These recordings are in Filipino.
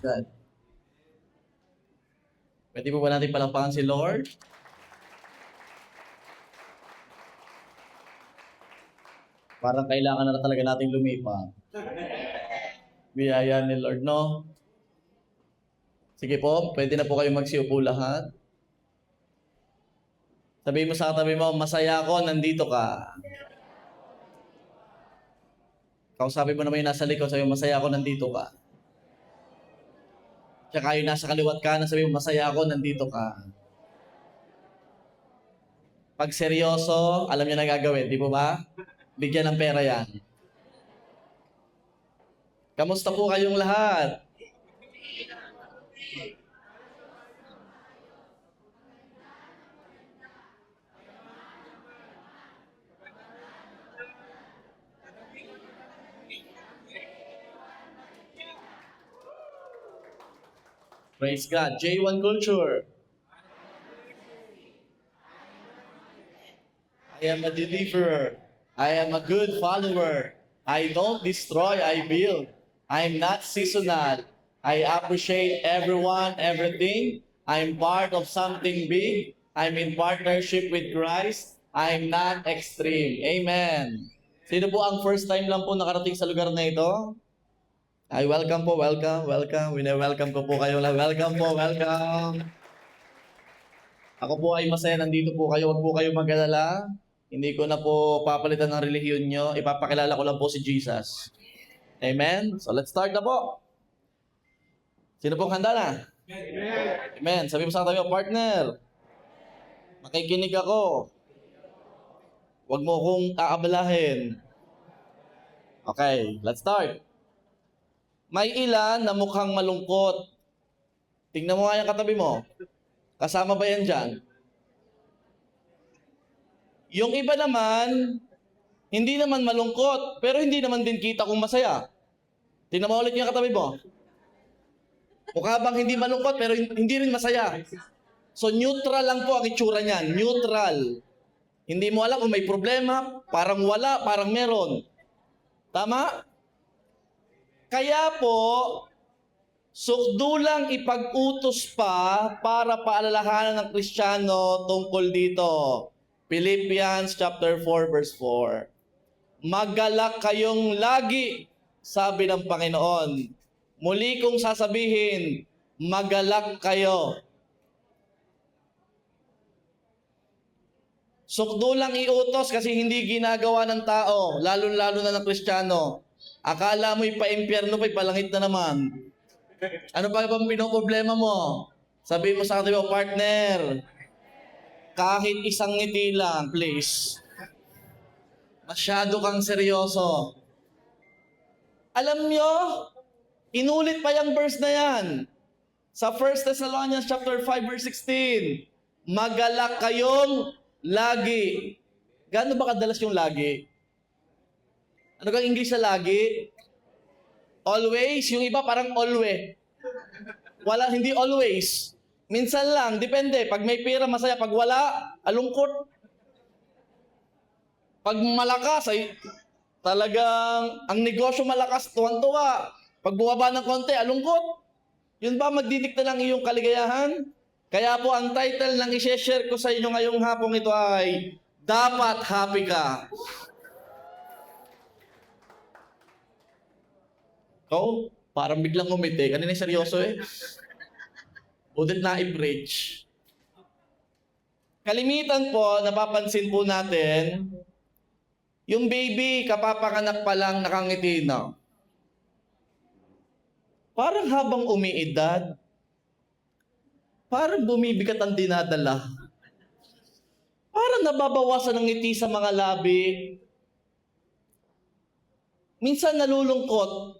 God. Pwede po ba natin palampakan si Lord? Parang kailangan na talaga natin lumipat. Biyaya ni Lord, no? Sige po, pwede na po kayo magsiupo lahat. Sabihin mo sa katabi mo, masaya ako, nandito ka. Kausapin mo naman yung nasa likod, sabihin mo, masaya ako, nandito ka. Tsaka yung nasa kaliwat ka, sabihin mo, masaya ako, nandito ka. Pag seryoso, alam niyo na gagawin, di po ba? Bigyan ng pera yan. Kamusta po kayong lahat? Praise God. J1 Culture. I am a deliverer. I am a good follower. I don't destroy, I build. I'm not seasonal. I appreciate everyone, everything. I'm part of something big. I'm in partnership with Christ. I'm not extreme. Amen. Sino po ang first time lang po nakarating sa lugar na ito? Ay, welcome po, welcome. Wine-welcome ko po kayo. Welcome po, welcome. Ako po ay masaya, nandito po kayo. Huwag po kayo mag-alala. Hindi ko na po papalitan ng relihiyon nyo. Ipapakilala ko lang po si Jesus. Amen? So let's start na po. Sino pong handa na? Amen. Sabi mo sa tayo, partner, makikinig ako. Huwag mo kong aabalahin. Okay, let's start. May ilan na mukhang malungkot. Tingnan mo nga yung katabi mo. Kasama ba yan dyan? Yung iba naman, hindi naman malungkot, pero hindi naman din kita kung masaya. Tingnan mo ulit yung katabi mo. Mukha bang hindi malungkot, pero hindi rin masaya. So neutral lang po ang itsura niyan. Neutral. Hindi mo alam kung may problema, parang wala, parang meron. Tama? Kaya po, sukdulang ipag-utos pa para paalalahanan ng Kristiyano tungkol dito. Philippians chapter 4 verse 4. Magalak kayong lagi, sabi ng Panginoon. Muli kong sasabihin, magalak kayo. Sukdulang iutos kasi hindi ginagawa ng tao, lalo-lalo na ng Kristiyano. Akala mo'y pa-impyerno, pa'y palangit na naman. Ano pa bang pinoproblema mo? Sabihin mo sa katabi mo, partner, kahit isang ngiti lang, please. Masyado kang seryoso. Alam nyo, inulit pa yung verse na yan. Sa 1 Thessalonians chapter 5 verse 16, magalak kayong lagi. Gaano ba kadalas yung lagi? Ano kang English sa lagi? Always. Yung iba parang always. Wala, hindi always. Minsan lang, depende. Pag may pera, masaya. Pag wala, alungkot. Pag malakas, ay talagang ang negosyo malakas, tuwan-tuwa. Pag bumaba ng konti, alungkot. Yun ba magdidikta lang iyong kaligayahan? Kaya po ang title ng i-share ko sa inyo ngayong hapong ito ay Dapat Happy Ka. Oo, parang biglang umiti. Kanina seryoso eh. Udit na i-preach. Kalimitan po, napapansin po natin, yung baby, kapapanganak pa lang nakangiti na. Parang habang umiidad, parang bumibigat ang dinadala. Parang nababawasan ng ngiti sa mga labi. Minsan nalulungkot.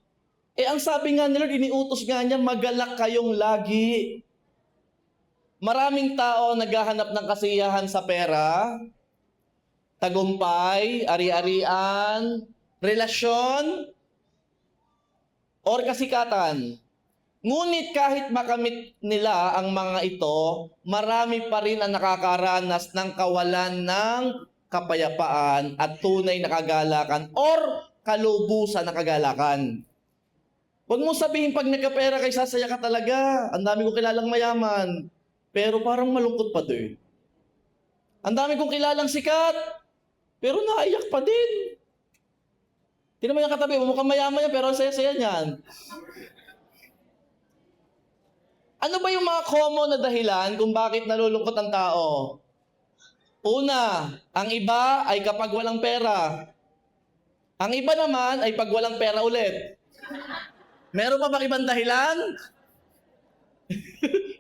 Ang sabi nga nila, iniutos nga niya, magalak kayong lagi. Maraming tao naghahanap ng kasiyahan sa pera, tagumpay, ari-arian, relasyon, or kasikatan. Ngunit kahit makamit nila ang mga ito, marami pa rin ang nakakaranas ng kawalan ng kapayapaan at tunay na kagalakan or kalubusan na kagalakan. Huwag mo sabihin pag nagkapera kay sasaya ka talaga. Ang dami kong kilalang mayaman. Pero parang malungkot pa din. Ang dami kong kilalang sikat. Pero naiyak pa din. Tingnan mo yung katabi mo, mukhang mayaman yan, pero ang saya-saya niyan. Ano ba yung mga common na dahilan kung bakit nalulungkot ang tao? Una, ang iba ay kapag walang pera. Ang iba naman ay pag walang pera ulit. Meron pa bang ibang dahilan?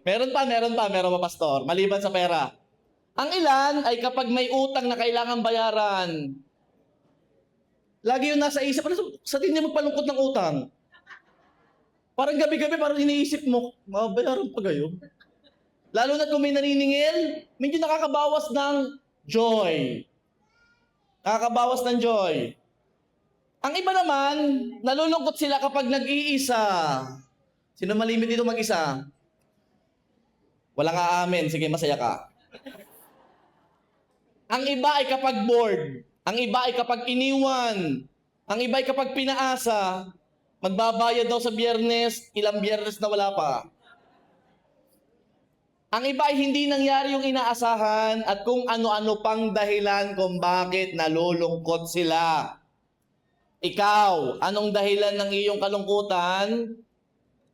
meron pa, pastor. Maliban sa pera. Ang ilan ay kapag may utang na kailangan bayaran. Lagi yun nasa isip. Sa tingin mo magpalungkot ng utang? Parang gabi-gabi, parang iniisip mo, mabayaran pa gayon. Lalo na kung may naniningil, medyo nakakabawas ng joy. Nakakabawas ng joy. Ang iba naman, nalulungkot sila kapag nag-iisa. Sino malimit dito mag-isa? Walang aamin. Sige, masaya ka. Ang iba ay kapag bored. Ang iba ay kapag iniwan. Ang iba ay kapag pinaasa. Magbabayad daw sa Biyernes, ilang Biyernes na wala pa. Ang iba ay hindi nangyari yung inaasahan at kung ano-ano pang dahilan kung bakit nalulungkot sila. Ikaw, anong dahilan ng iyong kalungkutan?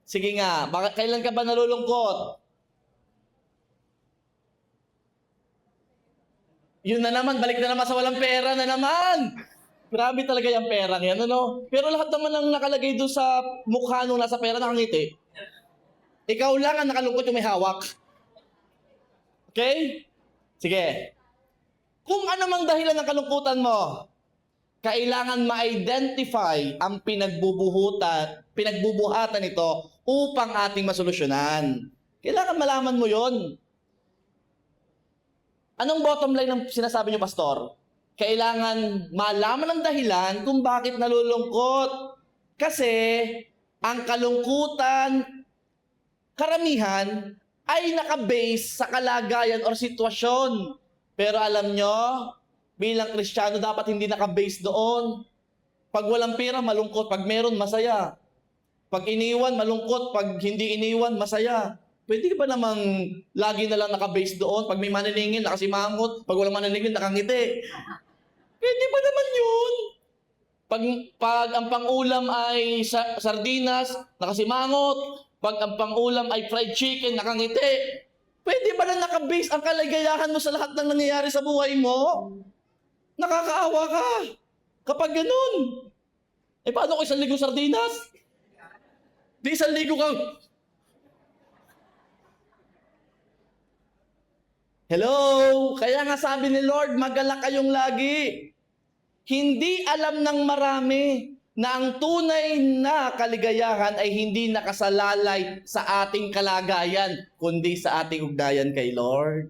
Sige nga, kailan ka ba nalulungkot? Yun na naman, balik na naman sa walang pera na naman. Grabe talaga yung pera yan, ano? Pero lahat naman ang nakalagay doon sa mukha nung nasa pera nakangiti. Ikaw lang ang nakalungkot yung may hawak. Okay? Sige. Kung ano mang dahilan ng kalungkutan mo, kailangan ma-identify ang pinagbubuhatan nito upang ating masolusyonan. Kailangan malaman mo yon. Anong bottom line ng sinasabi niyo, Pastor? Kailangan malaman ang dahilan kung bakit nalulungkot. Kasi ang kalungkutan, karamihan, ay nakabase sa kalagayan or sitwasyon. Pero alam nyo, bilang Kristiyano, dapat hindi nakabase doon. Pag walang pera, malungkot. Pag meron, masaya. Pag iniwan, malungkot. Pag hindi iniwan, masaya. Pwede ba namang lagi na lang nakabase doon? Pag may mananingin, nakasimangot. Pag walang mananingin, nakangiti. Pwede ba naman yun? Pag ang pangulam ay sardinas, nakasimangot. Pag ang pangulam ay fried chicken, nakangiti. Pwede ba na nakabase ang kaligayahan mo sa lahat ng nangyayari sa buhay mo? Nakakaawa ka. Kapag ganun. Paano kung 1,000 sardinas? Di 1,000 kang... Hello? Kaya nga sabi ni Lord, magalak kayong lagi. Hindi alam ng marami na ang tunay na kaligayahan ay hindi nakasalalay sa ating kalagayan, kundi sa ating ugnayan kay Lord.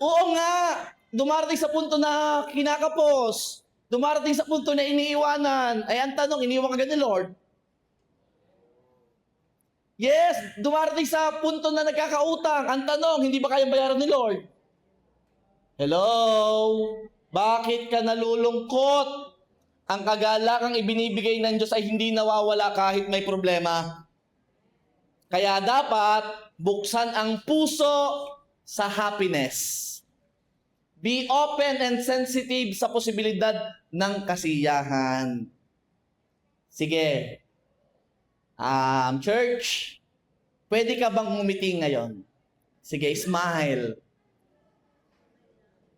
Oo nga, dumarating sa punto na kinakapos. Dumarating sa punto na iniiwanan. Ay, ang tanong, iniwan ka ni Lord? Yes, dumarating sa punto na nagkakautang. Ang tanong, hindi ba kayang bayaran ni Lord? Hello? Bakit ka nalulungkot? Ang kagalakang ibinibigay ng Diyos ay hindi nawawala kahit may problema. Kaya dapat buksan ang puso sa happiness. Be open and sensitive sa posibilidad ng kasiyahan. Sige. Church, pwede ka bang ngumiti ngayon? Sige, smile.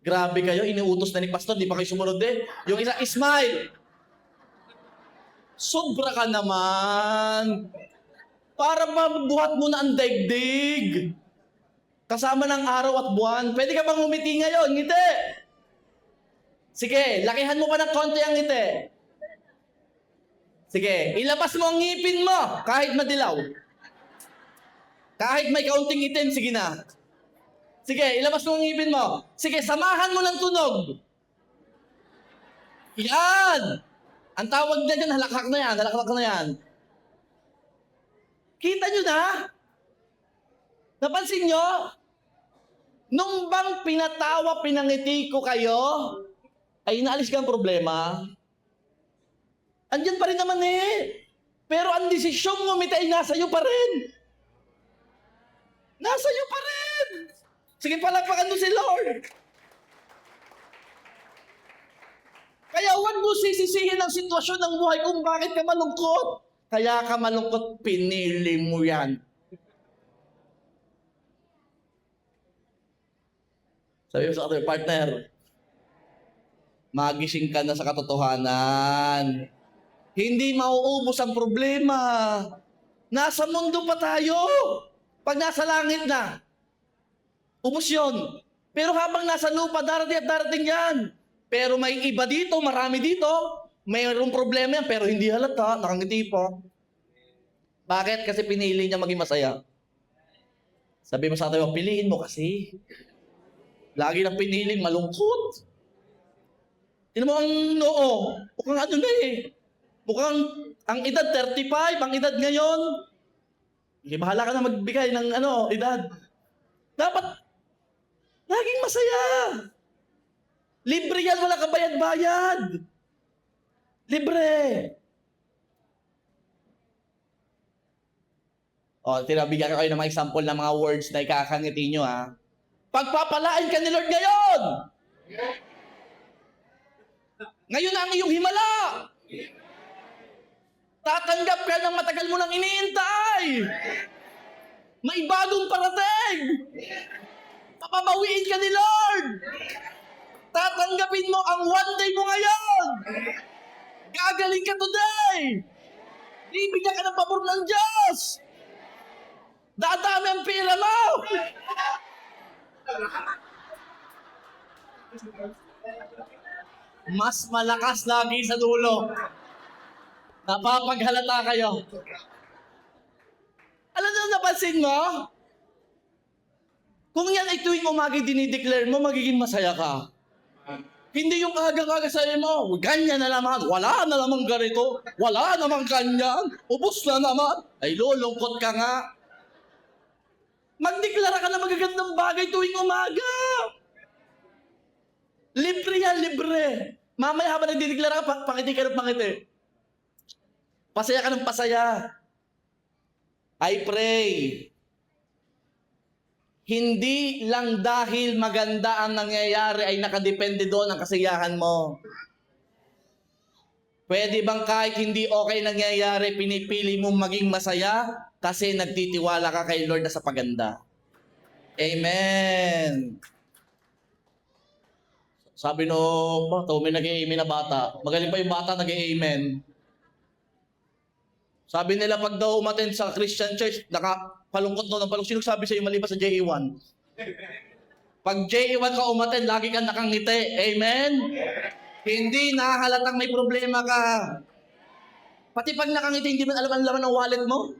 Grabe kayo, iniutos na ni Pastor, di pa kayo sumunod eh. Yung isa, smile. Sobra ka naman. Para mabuhat mo na ang daigdig. Kasama ng araw at buwan. Pwede ka bang ngumiti ngayon? Ngiti. Sige, lakihan mo pa ng konti ang ngiti. Sige, ilabas mo ang ngipin mo kahit madilaw. Kahit may kaunting itim, sige na. Sige, ilabas mo ang ngipin mo. Sige, samahan mo ng tunog. Yan! Ang tawag na dyan, halakhak na yan, halakhak na yan. Kita nyo na? Napansin nyo? Nung bang pinatawa, pinangiti ko kayo, ay inaalis ka ang problema. Andyan pa rin naman eh. Pero ang desisyon mo, ay nasa iyo pa rin. Nasa iyo pa rin. Sige, palakpakan mo si Lord. Kaya huwag mo sisisihin ang sitwasyon ng buhay kung bakit ka malungkot. Kaya ka malungkot, pinili mo yan. Sabi mo sa other partner, magising ka na sa katotohanan. Hindi mauubos ang problema. Nasa mundo pa tayo. Pag nasa langit na, ubos yun. Pero habang nasa lupa, darating at darating yan. Pero may iba dito, marami dito. Mayroong problema yan, pero hindi halata, nakangiti pa. Bakit? Kasi pinili niya maging masaya. Sabi mo sa tayo, piliin mo kasi. Lagi nang piniling malungkot. Tinan mo ang noo. Mukhang ano na eh. Mukhang ang edad 35, ang edad ngayon. Okay, bahala ka na magbigay ng edad. Dapat laging masaya. Libre yan, wala ka bayad-bayad. Libre. O, tinabigyan ko kayo ng mga example ng mga words na ikakangiti nyo, ha? Pagpapalain ka ni Lord ngayon. Ngayon na ang iyong himala. Tatanggap ka ng matagal mo nang iniintay. May bagong parating. Papabawiin ka ni Lord. Tatanggapin mo ang one day mo ngayon. Gagaling ka today. Bibigyan ka ng pabor ng Diyos. Dadami ang pera mo. Mas malakas lagi sa dulo. Napapaghalata kayo. Alam na napansin mo? Kung yan ay tuwing umaga dinideclare mo, magiging masaya ka. Hindi yung aga-aga sa'yo mo, ganyan na naman, wala na namang ganito, wala namang ganyan, ubos na naman, ay lulungkot ka nga. Magdeklara ka na magagandang bagay tuwing umaga. Libre yan, libre. Mamaya habang nagdideklara ka, pakiti ka ng pakiti. Pasaya ka ng pasaya. I pray. Hindi lang dahil maganda ang nangyayari ay nakadepende doon ang kasiyahan mo. Pwede bang kahit hindi okay nangyayari, pinipili mong maging masaya kasi nagtitiwala ka kay Lord na sa paganda? Amen. Sabi no, may nag-i-amen na bata. Magaling pa yung bata, nag-i-amen. Sabi nila pag daw umattend sa Christian church, nakapalungkot daw ng palungkot. Sino sabi sa'yo maliban sa JE1? Pag JE1 ka umattend, lagi kang nakangiti. Amen? Hindi nahahalatang may problema ka. Pati pag nakangiti, hindi mo alam ang laman ng wallet mo.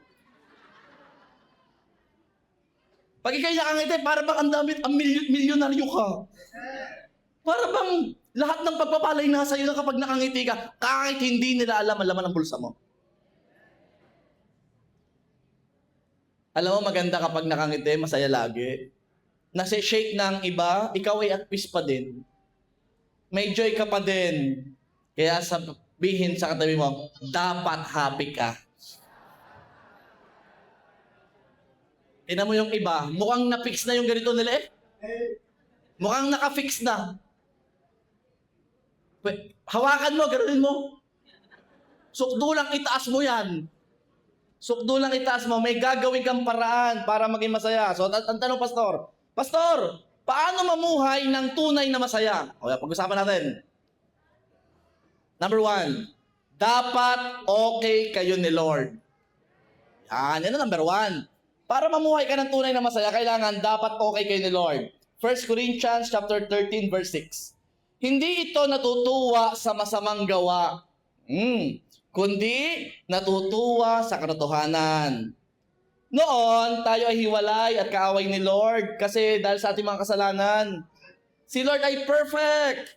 Pag ikay nakangiti, para bang ang damit, ang milyonaryo ka. Para bang lahat ng pagpapalay nasa iyo na kapag nakangiti ka, kahit hindi nila alam ang laman ng bulsa mo. Alam mo, maganda kapag nakangiti, masaya lagi. Nasi-shake ng iba, ikaw ay at peace pa din. May joy ka pa din. Kaya sabihin sa katabi mo, dapat happy ka. Tingnan mo yung iba, mukhang na-fix na yung ganito nila eh. Mukhang naka-fix na. Hawakan mo, ganunin mo. Sukdo lang itaas mo yan. Sukdo lang itaas mo, may gagawin kang paraan para maging masaya. So, ang tanong, Pastor, paano mamuhay ng tunay na masaya? O, pag-usapan natin. Number 1, dapat okay kayo ni Lord. Yan ang number 1. Para mamuhay ka ng tunay na masaya, kailangan dapat okay kayo ni Lord. 1 Corinthians chapter 13, verse 6. Hindi ito natutuwa sa masamang gawa. Kundi natutuwa sa katotohanan. Noon, tayo ay hiwalay at kaaway ni Lord kasi dahil sa ating mga kasalanan. Si Lord ay perfect.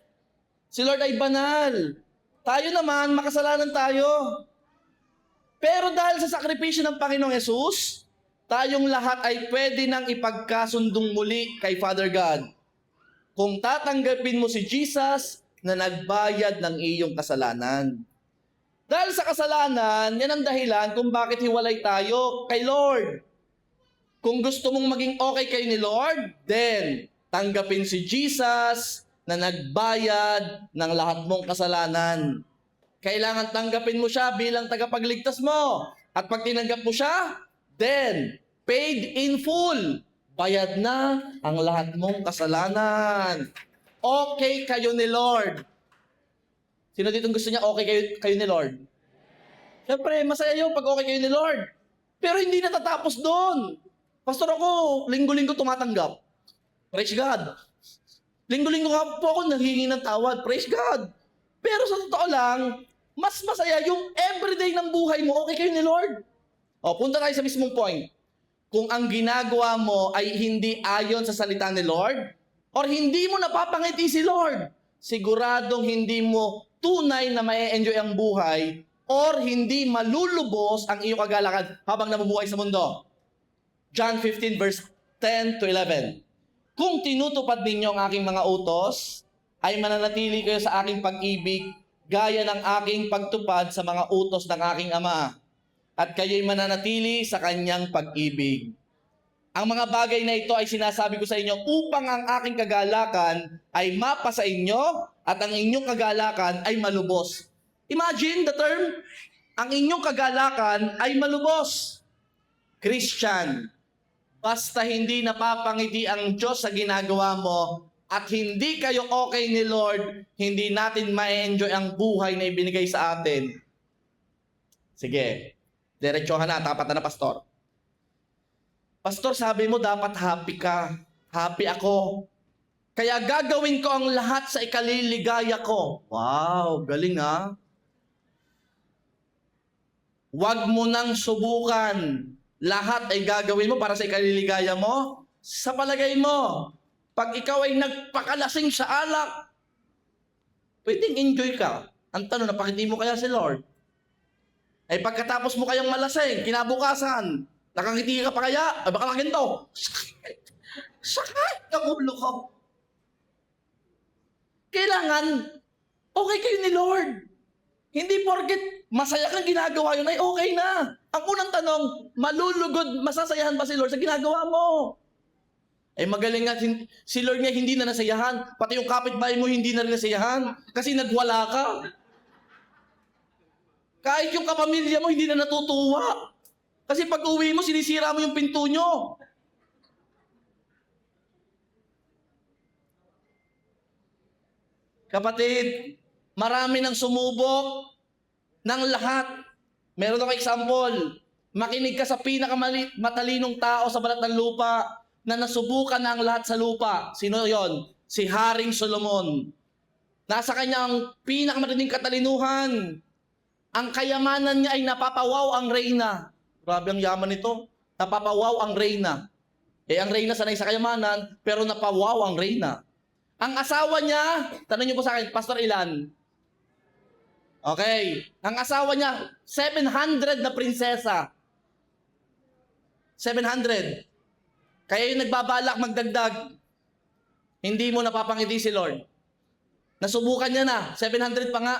Si Lord ay banal. Tayo naman, makasalanan tayo. Pero dahil sa sakripisyo ng Panginoong Yesus, tayong lahat ay pwede nang ipagkasundong muli kay Father God. Kung tatanggapin mo si Jesus na nagbayad ng iyong kasalanan. Dahil sa kasalanan, yan ang dahilan kung bakit hiwalay tayo kay Lord. Kung gusto mong maging okay kayo ni Lord, then tanggapin si Jesus na nagbayad ng lahat mong kasalanan. Kailangan tanggapin mo siya bilang tagapagligtas mo. At pag tinanggap mo siya, then paid in full. Bayad na ang lahat mong kasalanan. Okay kayo ni Lord. Sino dito gusto niya okay kayo ni Lord? Siyempre, masaya yun pag okay kayo ni Lord. Pero hindi natatapos doon. Pastor, ako, linggo-linggo tumatanggap. Praise God. Linggo-linggo nga po ako nanghingi ng tawad. Praise God. Pero sa totoo lang, mas masaya yung everyday ng buhay mo, okay kayo ni Lord. O, punta tayo sa mismong point. Kung ang ginagawa mo ay hindi ayon sa salita ni Lord, or hindi mo napapangiti si Lord, siguradong hindi mo tunay na ma-enjoy ang buhay or hindi malulubos ang iyong kagalakan habang nabubuhay sa mundo. John 15 verse 10 to 11. Kung tinutupad ninyo ang aking mga utos, ay mananatili kayo sa aking pag-ibig gaya ng aking pagtupad sa mga utos ng aking Ama. At kayo'y mananatili sa kanyang pag-ibig. Ang mga bagay na ito ay sinasabi ko sa inyo upang ang aking kagalakan ay mapa sa inyo at ang inyong kagalakan ay malubos. Imagine the term, ang inyong kagalakan ay malubos. Christian, basta hindi napapangiti ang Diyos sa ginagawa mo at hindi kayo okay ni Lord, hindi natin ma-enjoy ang buhay na ibinigay sa atin. Sige, diretsohan na, tapat na pastor. Pastor, sabi mo dapat happy ka. Happy ako. Kaya gagawin ko ang lahat sa ikaliligaya ko. Wow, galing ha. Huwag mo nang subukan. Lahat ay gagawin mo para sa ikaliligaya mo. Sa palagay mo, pag ikaw ay nagpakalasing sa alak, pwedeng enjoy ka. Ang tanong, napakiti mo kaya si Lord? Ay pagkatapos mo kayang malasing, kinabukasan, nakangiti ka pa kaya? Ay baka lang ito. Sakit ng ulo ko. Kailangan, okay kayo ni Lord. Hindi porket masaya kang ginagawa yun ay okay na. Ang unang tanong, malulugod, masasayahan ba si Lord sa ginagawa mo? Eh magaling nga, si Lord nga hindi na nasayahan. Pati yung kapitbahay mo hindi na rin nasayahan. Kasi nagwala ka. Kahit yung kapamilya mo hindi na natutuwa. Kasi pag uwi mo, sinisira mo yung pinto nyo. Kapatid, marami nang sumubok ng lahat. Meron akong example. Makinig ka sa pinakamatalinong tao sa balat ng lupa na nasubukan na ang lahat sa lupa. Sino yon? Si Haring Solomon. Nasa kanyang pinakamataling katalinuhan. Ang kayamanan niya ay napapawaw ang reyna. Grabe ang yaman nito. Napapawaw ang reyna. Eh ang reyna sanay sa kayamanan, pero napawaw ang reyna. Ang asawa niya, tanong niyo po sa akin, Pastor Ilan? Okay. Ang asawa niya, 700 na prinsesa. 700. Kaya yung nagbabalak magdagdag, hindi mo napapangiti si Lord. Nasubukan niya na, 700 pa nga.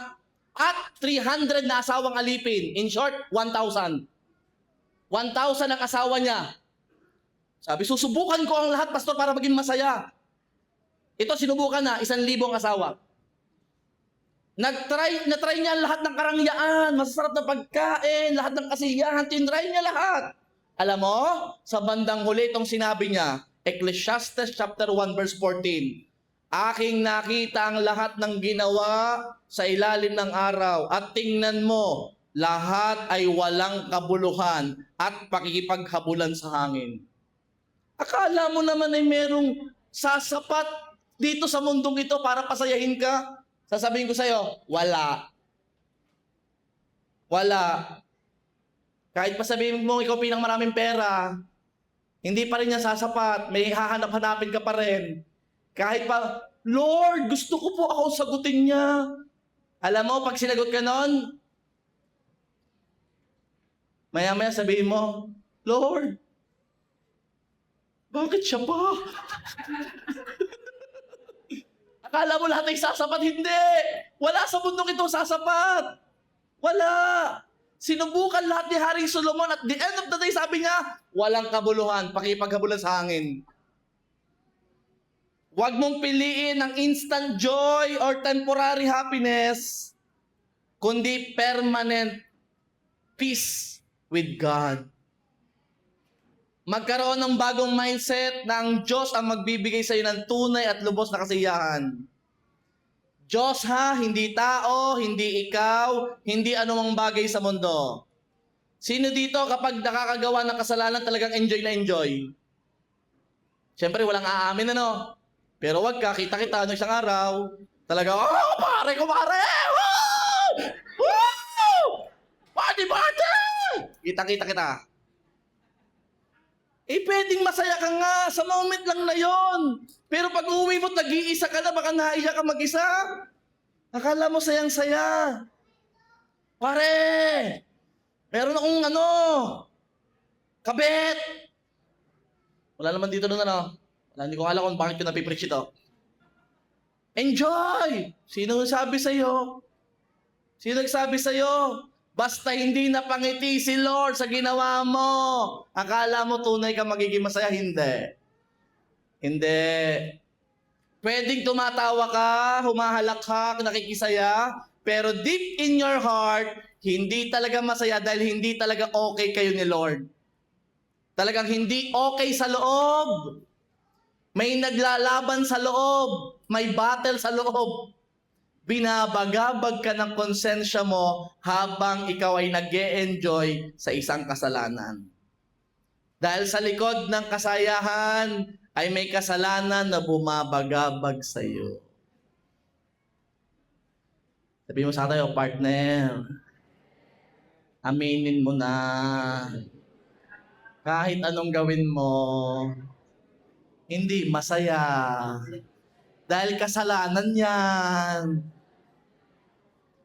At 300 na asawang alipin. In short, 1,000. 1,000 ang asawa niya. Sabi, susubukan ko ang lahat, Pastor, para maging masaya. Ito, sinubukan na, 1,000 ang asawa. Na-try niya lahat ng karangyaan, masasarap na pagkain, lahat ng kasiyahan, tinry niya lahat. Alam mo, sa bandang huli itong sinabi niya, Ecclesiastes chapter 1 verse 14, aking nakita ang lahat ng ginawa sa ilalim ng araw at tingnan mo, lahat ay walang kabuluhan at pakikipaghabulan sa hangin. Akala mo naman ay merong sasapat dito sa mundong ito para pasayahin ka? Sasabihin ko sa'yo, wala. Wala. Kahit pa sabihin mo ikaw pinakamaraming pera, hindi pa rin yan sasapat. May hahanap-hanapin ka pa rin. Kahit pa, Lord, gusto ko po ako sagutin niya. Alam mo, pag sinagot ka nun, maya-maya sabihin mo, Lord, bakit siya pa? Akala mo lahat ay sasapat? Hindi! Wala sa mundong ito sasapat! Wala. Sinubukan lahat ni Haring Solomon at the end of the day, sabi niya, walang kabuluhan, pakipaghabulan sa hangin. Huwag mong piliin ang instant joy or temporary happiness, kundi permanent peace with God. Magkaroon ng bagong mindset na ang Diyos ang magbibigay sa iyo ng tunay at lubos na kasiyahan. Diyos ha, hindi tao, hindi ikaw, hindi anumang bagay sa mundo. Sino dito kapag nakakagawa ng kasalanan talagang enjoy na enjoy? Siyempre walang aamin ano. Pero wag ka, kita-kita ano isang araw. Talaga, oh, pare ko pare! Woo! Woo! Party! Kita-kita kita. Pwedeng masaya ka nga, sa moment lang na yon. Pero pag uwi mo, nag-iisa ka na, baka naiya ka mag-isa. Akala mo sayang-saya. Pare, meron akong kabet. Wala naman dito nun hindi ko alam kung bakit ko napipreach ito. Enjoy! Sino nagsabi sa'yo? Sino nagsabi sa'yo? Basta hindi napangiti si Lord sa ginawa mo. Akala mo tunay ka magiging masaya? Hindi. Hindi. Pwedeng tumatawa ka, humahalakhak, nakikisaya, pero deep in your heart, hindi talaga masaya dahil hindi talaga okay kayo ni Lord. Talagang hindi okay sa loob. May naglalaban sa loob. May battle sa loob. Binabagabag ka ng konsensya mo habang ikaw ay nag-e-enjoy sa isang kasalanan. Dahil sa likod ng kasayahan ay may kasalanan na bumabagabag sa iyo. Sabi mo sa tayo, partner, aminin mo na kahit anong gawin mo, hindi masaya. Dahil kasalanan yan.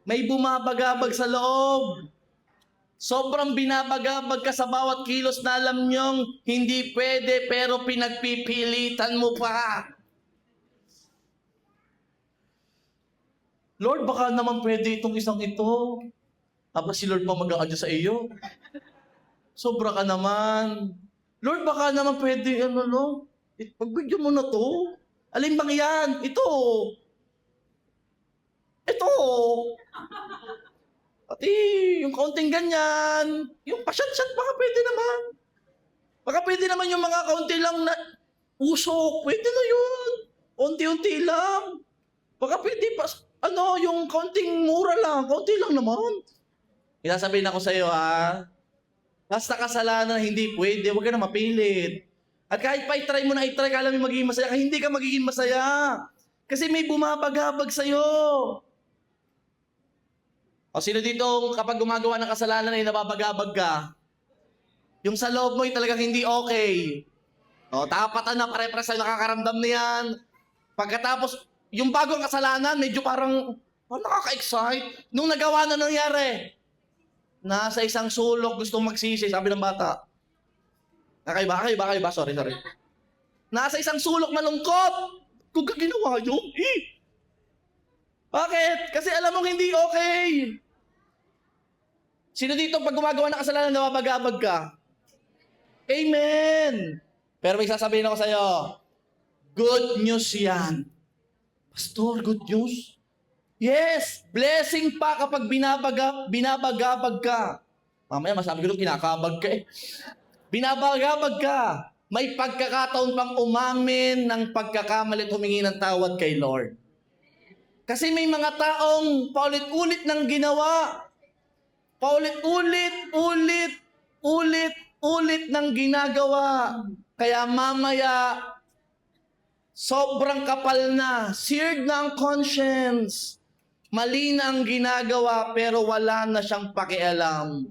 May bumabagabag sa loob. Sobrang binabagabag ka sa bawat kilos na alam nyong hindi pwede pero pinagpipilitan mo pa. Lord, baka naman pwede itong isang ito. Tapos si Lord pa mag-a-adjust sa iyo. Sobra ka naman. Lord, baka naman pwede, pagbigyan mo na to. Alin bang yan? Ito. Pati yung kaunting ganyan, yung pasyat-syat, baka pwede naman. Baka pwede naman yung mga kaunti lang na usok, pwede na yun. Unti-unti lang. Baka pwede pa, yung kaunting mura lang, kaunti lang naman. Inasabihin ako sa iyo basta kasalanan hindi pwede, huwag ka na mapilit. At kahit pa i-try mo na i-try, alam mo magiging masaya, hindi ka magiging masaya. Kasi may bumabagabag sa'yo. O sino dito kapag gumagawa ng kasalanan ay nababagabag ka? Yung sa loob mo ay talagang hindi okay. O tapatan na pare-pare sa'yo nakakaramdam na yan. Pagkatapos, yung bagong kasalanan, medyo parang nakaka-excite. Nung nagawa na nangyari, nasa isang sulok gustong magsisi, sabi ng bata. Kakaiba. Sorry. Nasa isang sulok na lungkot. Kung ka ginawa yun, Bakit? Kasi alam mong hindi okay. Sino dito pag gumagawa ng kasalanan nababagabag ka? Amen! Pero may sasabihin ako sa'yo, good news yan. Pastor, good news? Yes! Blessing pa kapag binabagabag ka. Mamaya masabi ko kinakabag ka Binabagabag ka. May pagkakataon pang umamin ng pagkakamali at humingi ng tawad kay Lord. Kasi may mga taong paulit-ulit ng ginawa. Paulit-ulit ng ginagawa. Kaya mamaya, sobrang kapal na. Seared na ang conscience. Mali na ang ginagawa pero wala na siyang pakialam.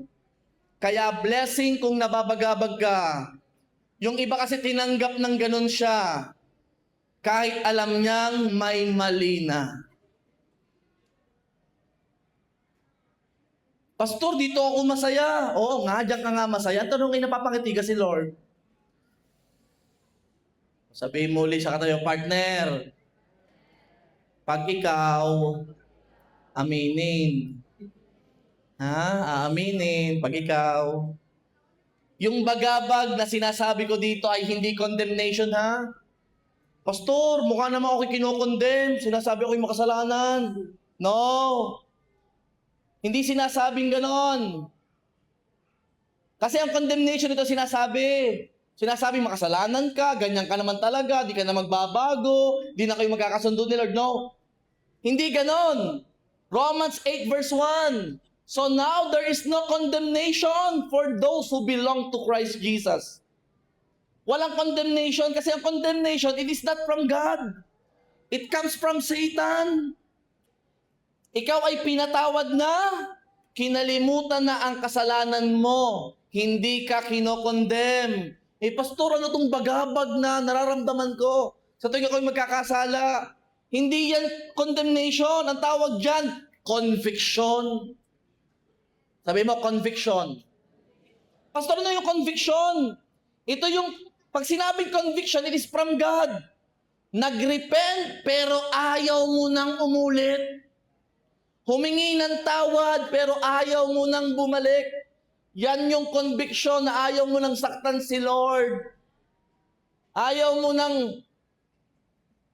Kaya blessing kung nababagabag ka. Yung iba kasi tinanggap ng ganun siya. Kahit alam niyang may mali na. Pastor, dito ako masaya. Oo nga, diyan ka nga masaya. Tanong napapakitiga si Lord. Sabihin mo ulit sa katayo, partner, pag ikaw, aminin, Ha? Aaminin pag ikaw. Yung bagabag na sinasabi ko dito ay hindi condemnation, ha? Pastor, mukha naman ako kinokondem. Sinasabi ko yung makasalanan. No. Hindi sinasabing ganon. Kasi ang condemnation ito sinasabi. Sinasabi makasalanan ka, ganyan ka naman talaga, di ka na magbabago, di na kayo magkakasundo ni Lord. No. Hindi ganon. Romans 8 verse 1. So now there is no condemnation for those who belong to Christ Jesus. Walang condemnation kasi ang condemnation, it is not from God. It comes from Satan. Ikaw ay pinatawad na, kinalimutan na ang kasalanan mo, hindi ka kinokondem. Pastor, ano itong bagabag na nararamdaman ko? Sa tuwing ako'y magkakasala, hindi yan condemnation. Ang tawag dyan, conviction. Sabi mo, conviction. Pastor, ano yung conviction? Ito yung, pag sinabing conviction, it is from God. Nagrepent, pero ayaw mo nang umulit. Humingi ng tawad, pero ayaw mo nang bumalik. Yan yung conviction na ayaw mo nang saktan si Lord. Ayaw mo nang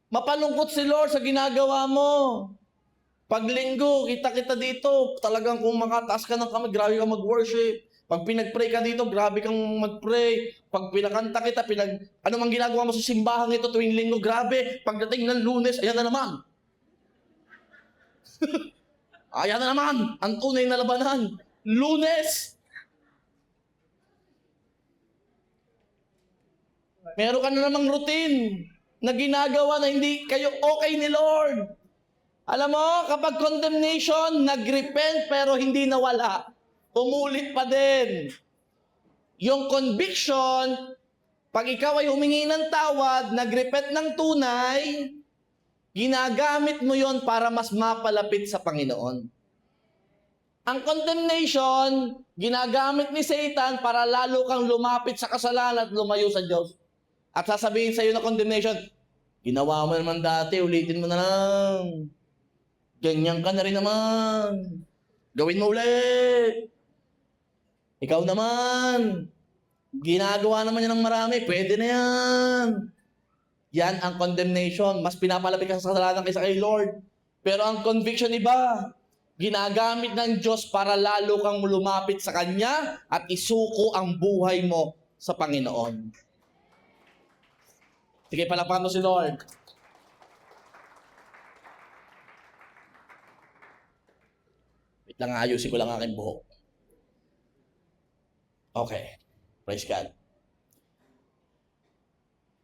mapalungkot si Lord sa ginagawa mo. Pag linggo, kita-kita dito, talagang kung makataas ka ng kamay, grabe kang mag-worship. Pag pinag-pray ka dito, grabe kang mag-pray. Pag pinakanta kita, ano mang ginagawa mo sa simbahan ito tuwing linggo, grabe. Pagdating ng Lunes, ayan na naman. Ayan na naman, ang tunay na labanan. Lunes. Meron ka na namang routine na ginagawa na hindi kayo okay ni Lord. Alam mo, kapag condemnation, nagrepent pero hindi nawala. Umulit pa din. Yung conviction, pag ikaw ay humingi ng tawad, nagrepent ng tunay, ginagamit mo yon para mas mapalapit sa Panginoon. Ang condemnation, ginagamit ni Satan para lalo kang lumapit sa kasalanan at lumayo sa Diyos. At sasabihin sa iyo na condemnation, ginawa mo naman dati, ulitin mo na lang. Ganyan ka na rin naman. Gawin mo ulit. Ikaw naman. Ginagawa naman yan ng marami, pwede na yan. Yan ang condemnation. Mas pinapalapit ka sa kasalanan kaysa kay Lord. Pero ang conviction iba, ginagamit ng Diyos para lalo kang lumapit sa Kanya at isuko ang buhay mo sa Panginoon. Sige, palapakan mo si Lord. Wait lang, ayusin ko lang aking buhok. Okay. Praise God.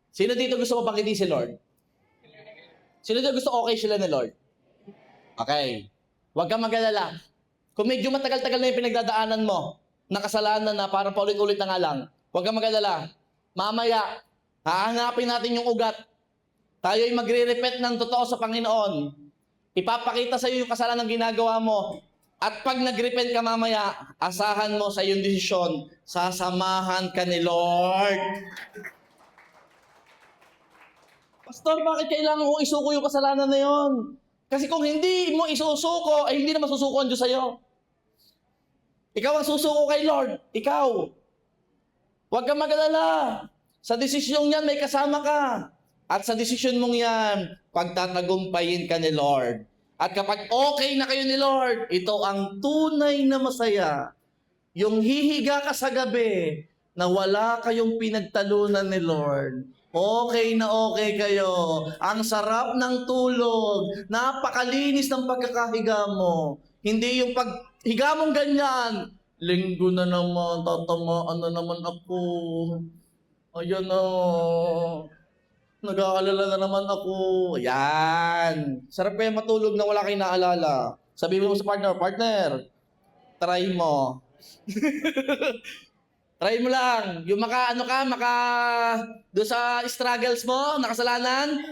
Sino dito gusto mapakitin si Lord? Sino dito gusto okay sila ni Lord? Okay. Huwag kang mag-alala. Kung medyo matagal-tagal na yung pinagdadaanan mo, nakasalanan na parang paulit-ulit na nga lang, huwag kang mag-alala. Mamaya, hahanapin natin yung ugat. Tayo ay magre-repent ng totoo sa Panginoon. Ipapakita sa iyo yung kasalanan ng ginagawa mo. At pag nag-repent ka mamaya, asahan mo sa iyong desisyon, sasamahan ka ni Lord. Pastor, bakit kailangan kong isuko yung kasalanan na yon? Kasi kung hindi mo isusuko, ay hindi na masusuko ang Diyos sa'yo. Ikaw ang susuko kay Lord. Ikaw. Huwag kang mag-alala. Sa desisyon yan, may kasama ka. At sa desisyon mong yan, pagtatagumpayin ka ni Lord. At kapag okay na kayo ni Lord, ito ang tunay na masaya. Yung hihiga ka sa gabi na wala kayong pinagtalunan ni Lord. Okay na okay kayo. Ang sarap ng tulog. Napakalinis ng pagkakahiga mo. Hindi yung paghiga mong ganyan. Linggo na naman, tatamaan na naman ako. Ayan na. Nag-aalala na naman ako. Ayan. Sarap kayo matulog na wala kayong naalala. Sabihin mo sa partner, try mo. Try mo lang. Yung doon sa struggles mo, nakasalanan,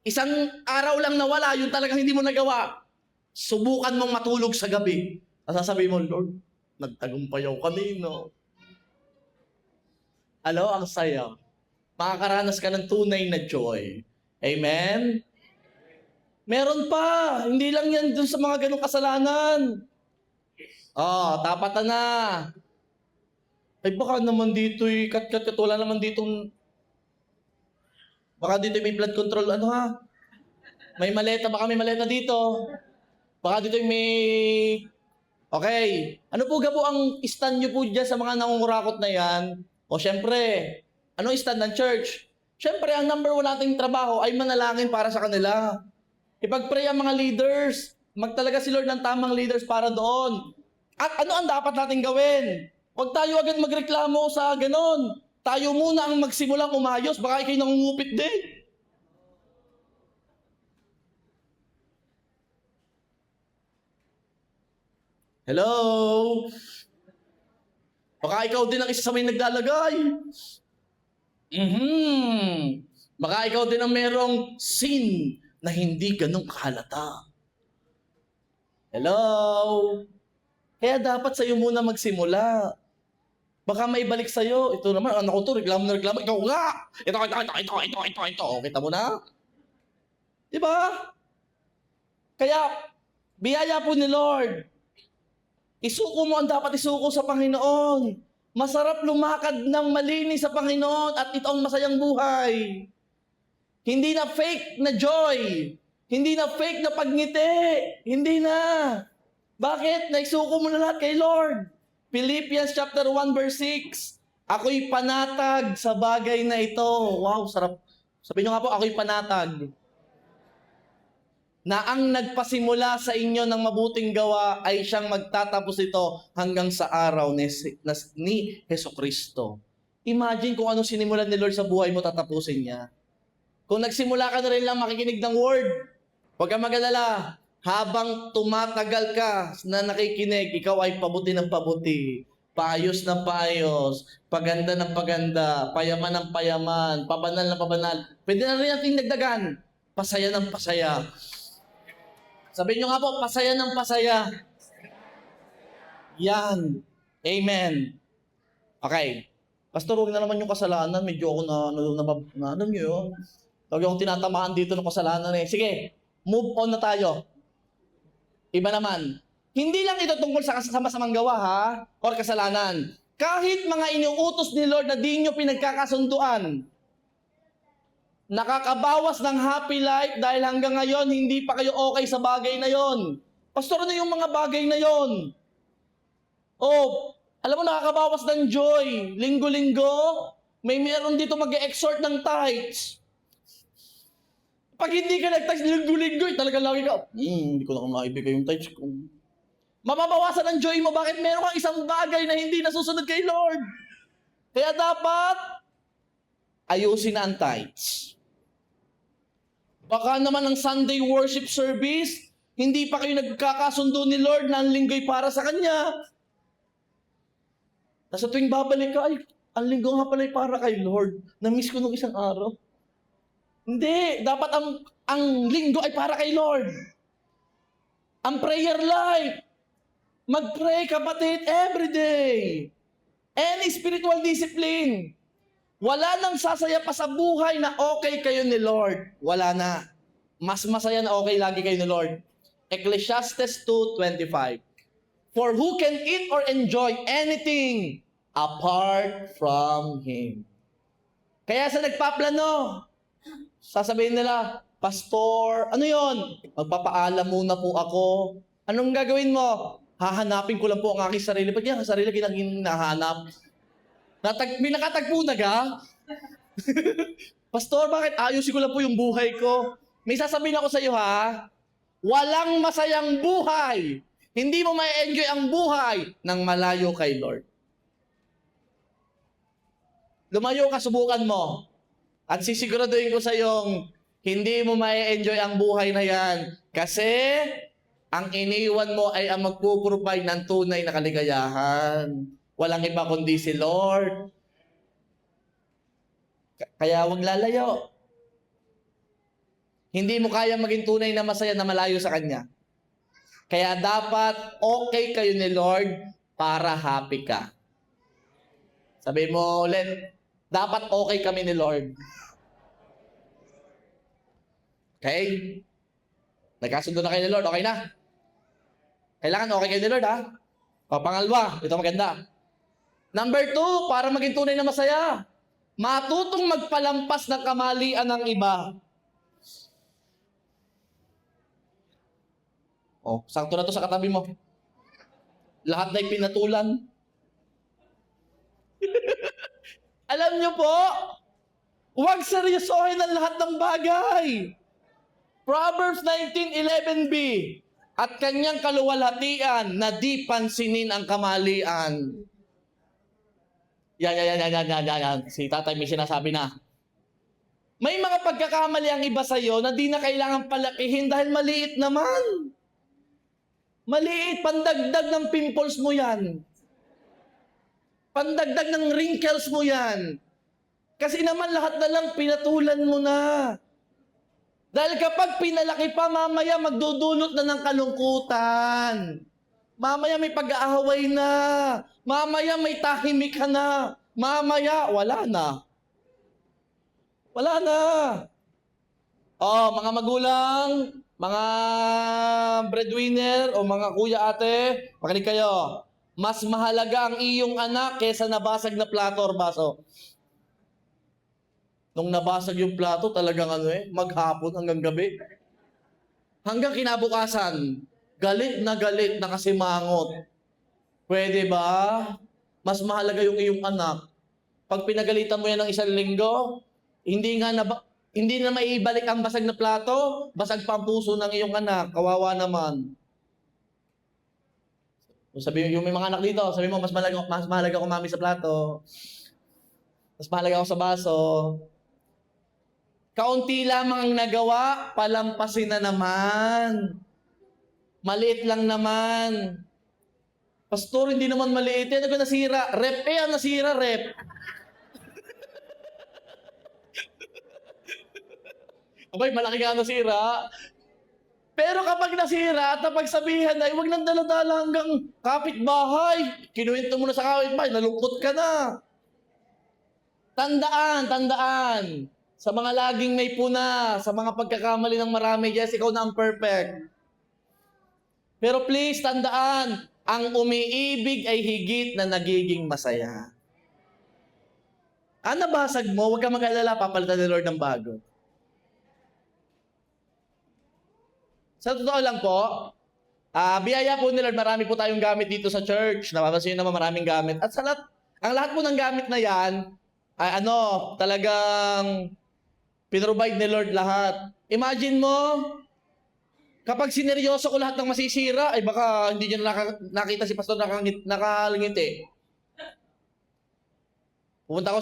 isang araw lang nawala, yung talagang hindi mo nagawa. Subukan mong matulog sa gabi. Sasabihin mo, Lord, nagtagumpay ako kanina. Ang saya. Makakaranas ka ng tunay na joy. Amen? Meron pa. Hindi lang yan dun sa mga ganong kasalanan. Oh, tapatan na. Ay baka naman dito kat wala naman ditong, baka dito may blood control ano ha? May maleta, baka may maleta dito. Baka dito may, okay. Ano po po ang stand nyo po dyan sa mga nangungurakot na yan? O syempre, ano stand ng church? Syempre, ang number one nating trabaho ay manalangin para sa kanila. Ipag-pray ang mga leaders. Magtalaga si Lord ng tamang leaders para doon. At ano ang dapat natin gawin? Huwag tayo agad magreklamo sa ganon. Tayo muna ang magsimulang umayos. Baka ikay nangungupit din. Hello? Baka ikaw din ang isa sa may naglalagay. Baka ikaw din ang merong sin na hindi ganun kahalata. Hello? Kaya dapat sa'yo muna magsimula. Baka may balik sa'yo. Ito naman, anak ko to, reklamo na reklamo. Ikaw nga! Ito. Kita mo na? Diba? Kaya, biyaya po ni Lord. Isuko mo ang dapat isuko sa Panginoon. Masarap lumakad ng malinis sa Panginoon at ito ang masayang buhay. Hindi na fake na joy. Hindi na fake na pagngiti. Hindi na. Bakit? Naisuko mo na lahat kay Lord. Philippians chapter 1 verse 6. Ako'y panatag sa bagay na ito. Wow, sarap. Sabihin nyo nga po, ako'y panatag. Na ang nagpasimula sa inyo ng mabuting gawa ay siyang magtatapos ito hanggang sa araw ni Hesukristo. Imagine kung ano sinimulan ni Lord sa buhay mo, tatapusin niya. Kung nagsimula ka na rin lang makikinig ng word, huwag kang mag-alala. Habang tumatagal ka na nakikinig, ikaw ay pabuti ng pabuti, paayos ng paayos, paganda ng paganda, payaman ng payaman, pabanal ng pabanal. Pwede na rin natin dagdagan, pasaya ng pasaya. Sabihin nyo nga po, pasaya ng pasaya. Yan. Amen. Okay. Pastor, huwag na naman yung kasalanan. Medyo ako ano nyo yun. Huwag akong tinatamaan dito ng kasalanan eh. Sige, move on na tayo. Iba naman. Hindi lang ito tungkol sa sama-samang gawa ha, or kasalanan. Kahit mga inuutos ni Lord na di nyo pinagkakasunduan, nakakabawas ng happy life dahil hanggang ngayon hindi pa kayo okay sa bagay na yon. Pastor, ano yung mga bagay na yon? Oh, alam mo nakakabawas ng joy. Linggo-linggo, may meron dito mag-exhort ng tithes. Pag hindi ka nag-tithes linggo-linggo, talaga lagi ka, hindi ko na maibigay yung tithes ko. Mababawasan ang joy mo. Bakit meron kang isang bagay na hindi nasusunod kay Lord? Kaya dapat, ayusin na ang tithes. Baka naman ang Sunday worship service, hindi pa kayo nagkakasundo ni Lord na ang linggo'y para sa Kanya. Sa tuwing babalik ka, ay, ang linggo nga pala'y para kay Lord. Na-miss ko nung isang araw. Hindi, dapat ang linggo ay para kay Lord. Ang prayer life, mag-pray kapatid every day. Any spiritual discipline. Wala nang sasaya pa sa buhay na okay kayo ni Lord. Wala na. Mas masaya na okay lagi kayo ni Lord. Ecclesiastes 2:25. For who can eat or enjoy anything apart from Him? Kaya sa nagpaplano, sasabihin nila, Pastor, ano yon? Magpapaalam muna po ako. Anong gagawin mo? Hahanapin ko lang po ang aking sarili. Pag yan, ang sarili kitang hinahanap. Nakatagpo na ka? Pastor, bakit ayusin ko lang po yung buhay ko? May sasabihin ako sa iyo ha, walang masayang buhay. Hindi mo ma-enjoy ang buhay nang malayo kay Lord. Lumayo ka, subukan mo. At sisiguraduhin ko sa iyong, hindi mo ma-enjoy ang buhay na yan. Kasi, ang iniwan mo ay ang magpuprovide ng tunay na kaligayahan. Walang iba kundi si Lord. Kaya huwag lalayo. Hindi mo kaya maging tunay na masaya na malayo sa Kanya. Kaya dapat okay kayo ni Lord para happy ka. Sabi mo ulit, dapat okay kami ni Lord. Okay? Nagkasundo na kayo ni Lord, okay na? Kailangan okay kayo ni Lord ha? O, pangalawa, ito maganda. Number 2, para maging tunay na masaya, matutong magpalampas ng kamalian ng iba. O, sakto na to sa katabi mo. Lahat na pinatulan. Alam niyo po, huwag seryosohin ang lahat ng bagay. Proverbs 19:11b, at kanyang kaluwalhatian na di pansinin ang kamalian. Yan. Si tatay may sinasabi na. May mga pagkakamali ang iba sa'yo na di na kailangan palakihin dahil maliit naman. Maliit, pandagdag ng pimples mo yan. Pandagdag ng wrinkles mo yan. Kasi naman lahat na lang pinatulan mo na. Dahil kapag pinalaki pa, mamaya magdudulot na ng kalungkutan. Mamaya may pag-aaway na. Mamaya may tahimik ka na. Mamaya, wala na. Wala na. Oh, mga magulang, mga breadwinner o mga kuya ate, makinig kayo. Mas mahalaga ang iyong anak kaysa nabasag na plato or baso. Nung nabasag yung plato, talagang maghapon hanggang gabi. Hanggang kinabukasan, galit na kasimangot. Pwede ba? Mas mahalaga yung iyong anak. Pag pinagalitan mo yan ng 1 linggo, hindi na maibalik ang basag na plato, basag pa ang puso ng iyong anak. Kawawa naman. Sabi yung may mga anak dito, sabi mo, mas mahalaga ko mami sa plato. Mas mahalaga ako sa baso. Kaunti lamang ang nagawa, palampasin na naman. Maliit lang naman. Pastor, hindi naman maliit. Ano ko nasira? Rep ang nasira, rep. Okay, malaki nga nasira. Pero kapag nasira at napagsabihan na, huwag nang dala-dala hanggang kapitbahay. Kinuwento mo na sa kapitbahay, nalungkot ka na. Tandaan. Sa mga laging may puna, sa mga pagkakamali ng marami, yes, ikaw na ang perfect. Pero please, tandaan, ang umiibig ay higit na nagiging masaya. Nabasag mo, huwag kang mag-alala, papalitan ni Lord ng bago. Sa totoo lang po, biyaya po ni Lord, marami po tayong gamit dito sa church. Napapansin nyo naman maraming gamit. At ang lahat po ng gamit na yan, ay talagang pinrovide ni Lord lahat. Imagine mo, kapag sineryoso ko lahat ng masisira, ay baka hindi nyo nakita si Pastor nakalingiti. Pupunta ko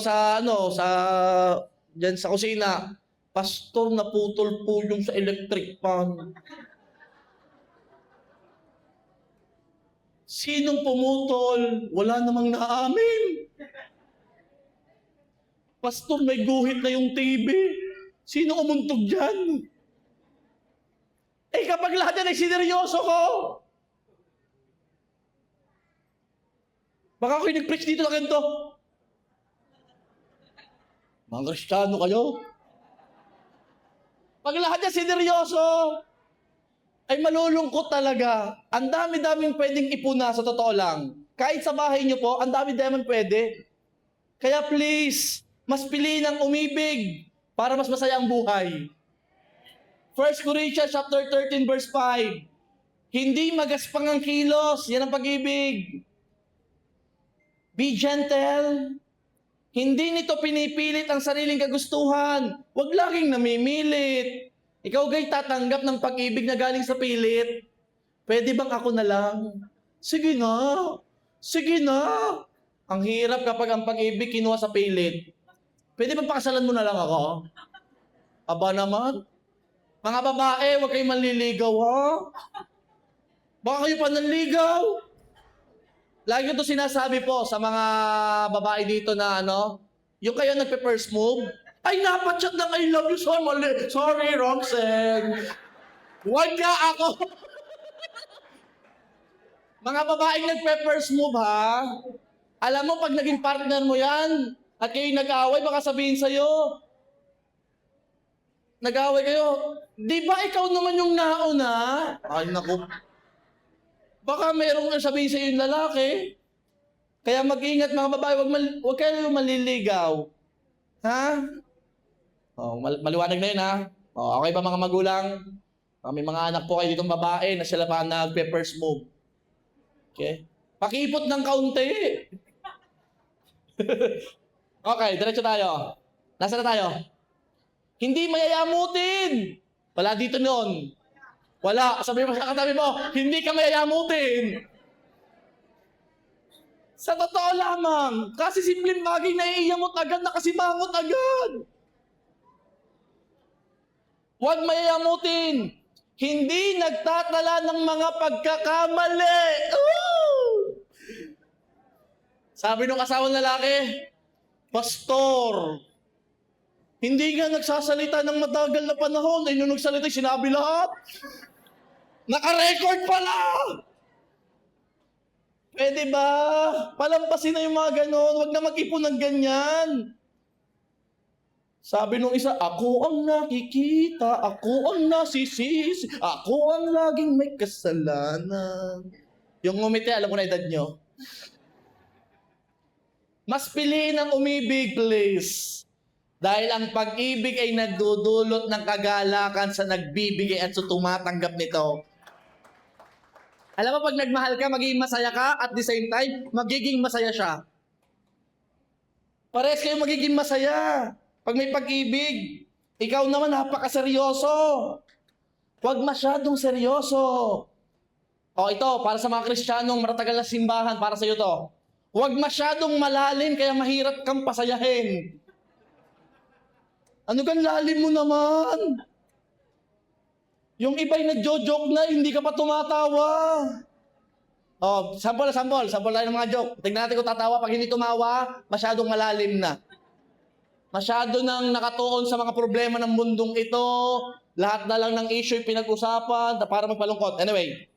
dyan sa kusina, Pastor, naputol po yung sa electric pan. Sinong pumutol? Wala namang naamin. Pastor, may guhit na yung TV. Sino umuntog dyan? Kapag lahat yan ay sineryoso ko, baka ako'y nag-preach dito na ganito. Mga Kristiyano kayo. Pag lahat yan sineryoso, ay malulungkot talaga. Ang dami-daming pwedeng ipuna sa totoo lang. Kahit sa bahay niyo po, ang dami-daming pwede. Kaya please, mas piliin ang umibig para mas masaya ang buhay. 1 Corinthians chapter 13 verse 5. Hindi magaspang ang kilos, yan ang pag-ibig. Be gentle. Hindi nito pinipilit ang sariling kagustuhan. Huwag laging namimilit. Ikaw gay tatanggap ng pag-ibig na galing sa pilit. Pwede bang ako na lang? Sige na. Ang hirap kapag ang pag-ibig kinuha sa pilit. Pwede bang pakasalan mo na lang ako? Aba naman. Mga babae, huwag kayong manliligaw, ha? Baka kayo pa nanligaw. Lagi ko ito sinasabi po sa mga babae dito na yung kayo nagpe-first move, ay napachat ng I love you so much. Sorry, Roxanne. Huwag nga ako. Mga babaeng nagpe-first move, ha? Alam mo, pag naging partner mo yan, at kayo nag-away, baka sabihin sa'yo, nag-away kayo, di ba ikaw naman yung nauna? Ay, naku. Baka merong sabihin sa yung lalaki. Kaya mag-ingat mga babae, wag kayo maliligaw. Ha? Oh, maliwanag na yun ha. Oh, okay ba mga magulang? May mga anak po kayo ditong babae na sila pa nagpe-first move. Okay? Pakipot ng kaunti. Okay, diretso tayo. Nasaan na tayo? Hindi mayayamutin. Wala dito noon. Wala. Sabi mo sa katabi mo, hindi ka mayayamutin. Sa totoo lamang. Kasi simpleng bagay na iiyamot agad, nakasimangot agad. Huwag mayayamutin. Hindi nagtatala ng mga pagkakamali. Woo! Sabi nung asawang lalaki, Pastor, hindi nga nagsasalita ng matagal na panahon. Ay, nung nagsalita, sinabi lahat. Naka-record pala! Pwede ba? Palampasin na yung mga ganon. Huwag na mag-ipon ng ganyan. Sabi nung isa, ako ang nakikita, ako ang nasisisi, ako ang laging may kasalanan. Yung ngumiti, alam ko na edad nyo. Mas piliin ang umibig, please. Dahil ang pag-ibig ay nagdudulot ng kagalakan sa nagbibigay at sa tumatanggap nito. Alam mo, pag nagmahal ka, magiging masaya ka, at the same time, magiging masaya siya. Parehas kayo magiging masaya. Pag may pag-ibig, ikaw naman napakaseryoso. Huwag masyadong seryoso. O ito, para sa mga Kristiyanong maratagal na simbahan, para sa iyo to. Huwag masyadong malalim, kaya mahirap kang pasayahin. Ano kang lalim mo naman? Yung iba'y nagjo-joke na, hindi ka pa tumatawa. O, sample tayo ng mga joke. Tingnan natin kung tatawa. Pag hindi tumawa, masyadong malalim na. Masyado nang nakatuon sa mga problema ng mundong ito. Lahat na lang ng issue pinag-usapan para magpalungkot. Anyway.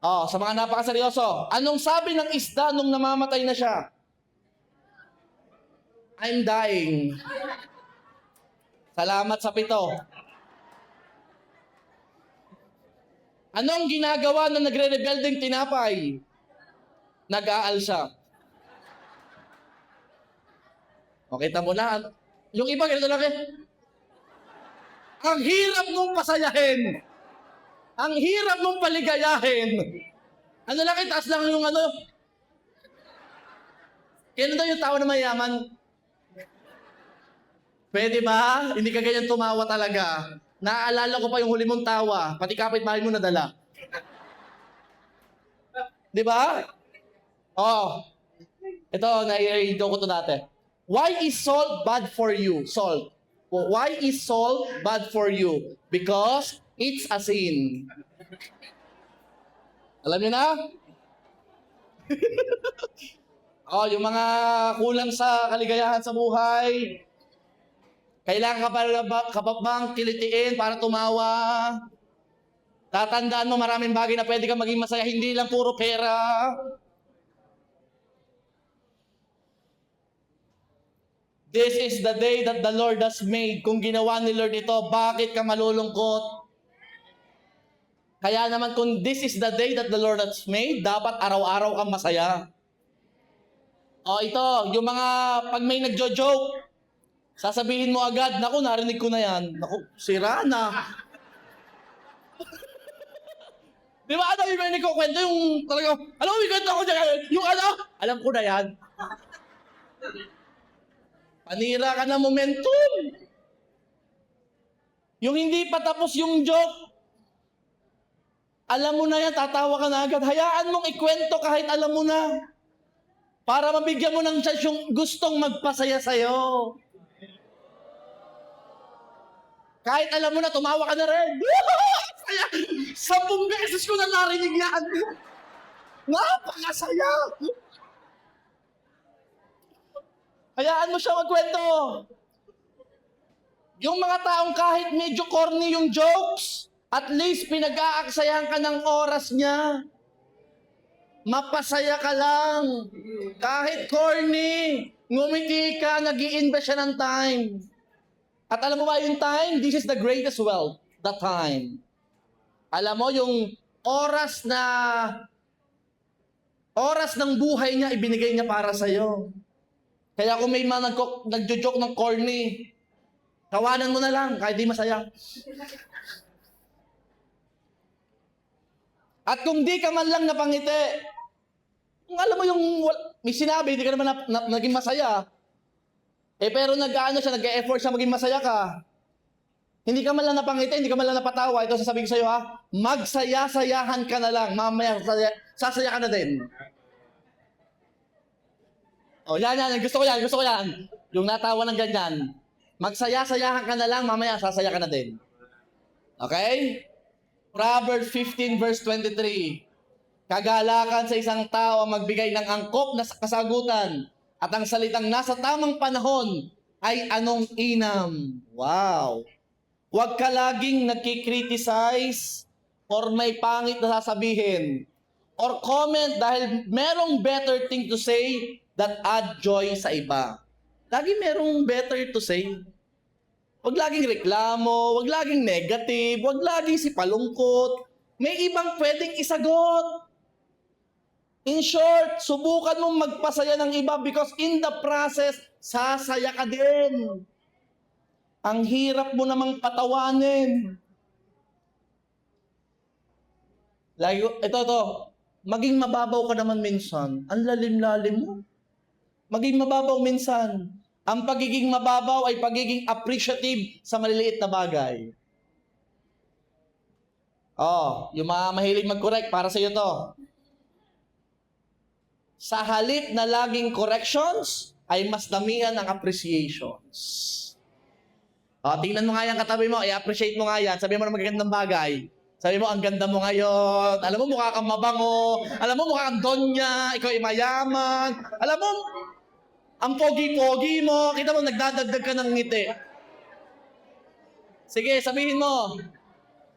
Sa mga napakaseryoso. Anong sabi ng isda nung namamatay na siya? I'm dying. Salamat sa 7. Anong ginagawa ng nagre-rebelding tinapay? Nag-aalsa. Okay, tamo na. Yung iba, ganito lang Ang hirap mong pasayahin. Ang hirap mong paligayahin. Ano lang, taas lang yung ano. Kaya daw yung tao na mayaman. Pwede ba? Hindi ka ganyan tumawa talaga. Naaalala ko pa yung huli mong tawa. Pati kapitbahay mo nadala. Di ba? Ito, nai-read ko to dati. Why is salt bad for you? Salt. Why is salt bad for you? Because it's a sin. Alam niyo na? Yung mga kulang sa kaligayahan sa buhay. Kailangan ka pa bang kilitiin para tumawa? Tatandaan mo maraming bagay na pwede kang maging masaya, hindi lang puro pera. This is the day that the Lord has made. Kung ginawa ni Lord ito, bakit ka malulungkot? Kaya naman kung this is the day that the Lord has made, dapat araw-araw kang masaya. Ito, yung mga pag may nagjo-joke, sasabihin mo agad, naku, narinig ko na yan. Naku, sira na. Di ba, ano yung may kwento yung talaga, alam mo, may kwento ako dyan, yung ano, alam ko na yan. Panira ka ng momentum. Yung hindi pa tapos yung joke, alam mo na yan, tatawa ka na agad. Hayaan mong ikwento kahit alam mo na. Para mabigyan mo ng chance yung gustong magpasaya sa'yo. Kahit alam mo na, tumawa ka na rin. Saya! 10 beses ko na narinig yan. Napakasaya! Hayaan mo siya magkwento. Yung mga taong kahit medyo corny yung jokes, at least pinag-aaksayahan ka ng oras niya. Mapasaya ka lang. Kahit corny, ngumiti ka, nag-i-invest siya ng time. At alam mo ba yung time? This is the greatest wealth, the time. Alam mo yung oras ng buhay niya, ibinigay niya para sa'yo. Kaya kung may mga nagjo-joke ng corny, tawanan mo na lang, kahit di masaya. At kung di ka man lang napangiti, kung alam mo may sinabi, di ka naman naging masaya, pero nag-e-effort siya maging masaya ka, hindi ka man lang napangiti, hindi ka man lang napatawa, ito sasabihin ko sa'yo ha, magsaya-sayahan ka na lang, mamaya sasaya ka na din. O yan, gusto ko yan. Yung natawa ng ganyan. Magsaya-sayahan ka na lang, mamaya sasaya ka na din. Okay? Proverbs 15 verse 23. Kagalakan sa isang tao ang magbigay ng angkop na kasagutan at ang salitang nasa tamang panahon ay anong inam. Wow! Huwag ka laging nagkikriticize or may pangit na sasabihin or comment dahil merong better thing to say that add joy sa iba. Lagi merong better to say. Huwag laging reklamo, huwag laging negative, huwag laging sipalungkot. May ibang pwedeng isagot. In short, subukan mong magpasaya ng iba because in the process, sasaya ka din. Ang hirap mo namang patawanin. Ito. Maging mababaw ka naman minsan. Ang lalim-lalim mo. Maging mababaw minsan. Ang pagiging mababaw ay pagiging appreciative sa maliliit na bagay. Yung mga mahilig mag-correct, para sa iyo to. Sa halip na laging corrections, ay mas damihan ng appreciations. Tingnan mo nga yan katabi mo, i-appreciate mo nga yan, sabi mo na magagandang bagay. Sabi mo, ang ganda mo ngayon, alam mo mukha kang mabango, alam mo mukha kang donya, ikaw ay mayaman, alam mo, ang pogi-pogi mo, kita mo, nagdadagdag ka ng ngiti. Sige, sabihin mo,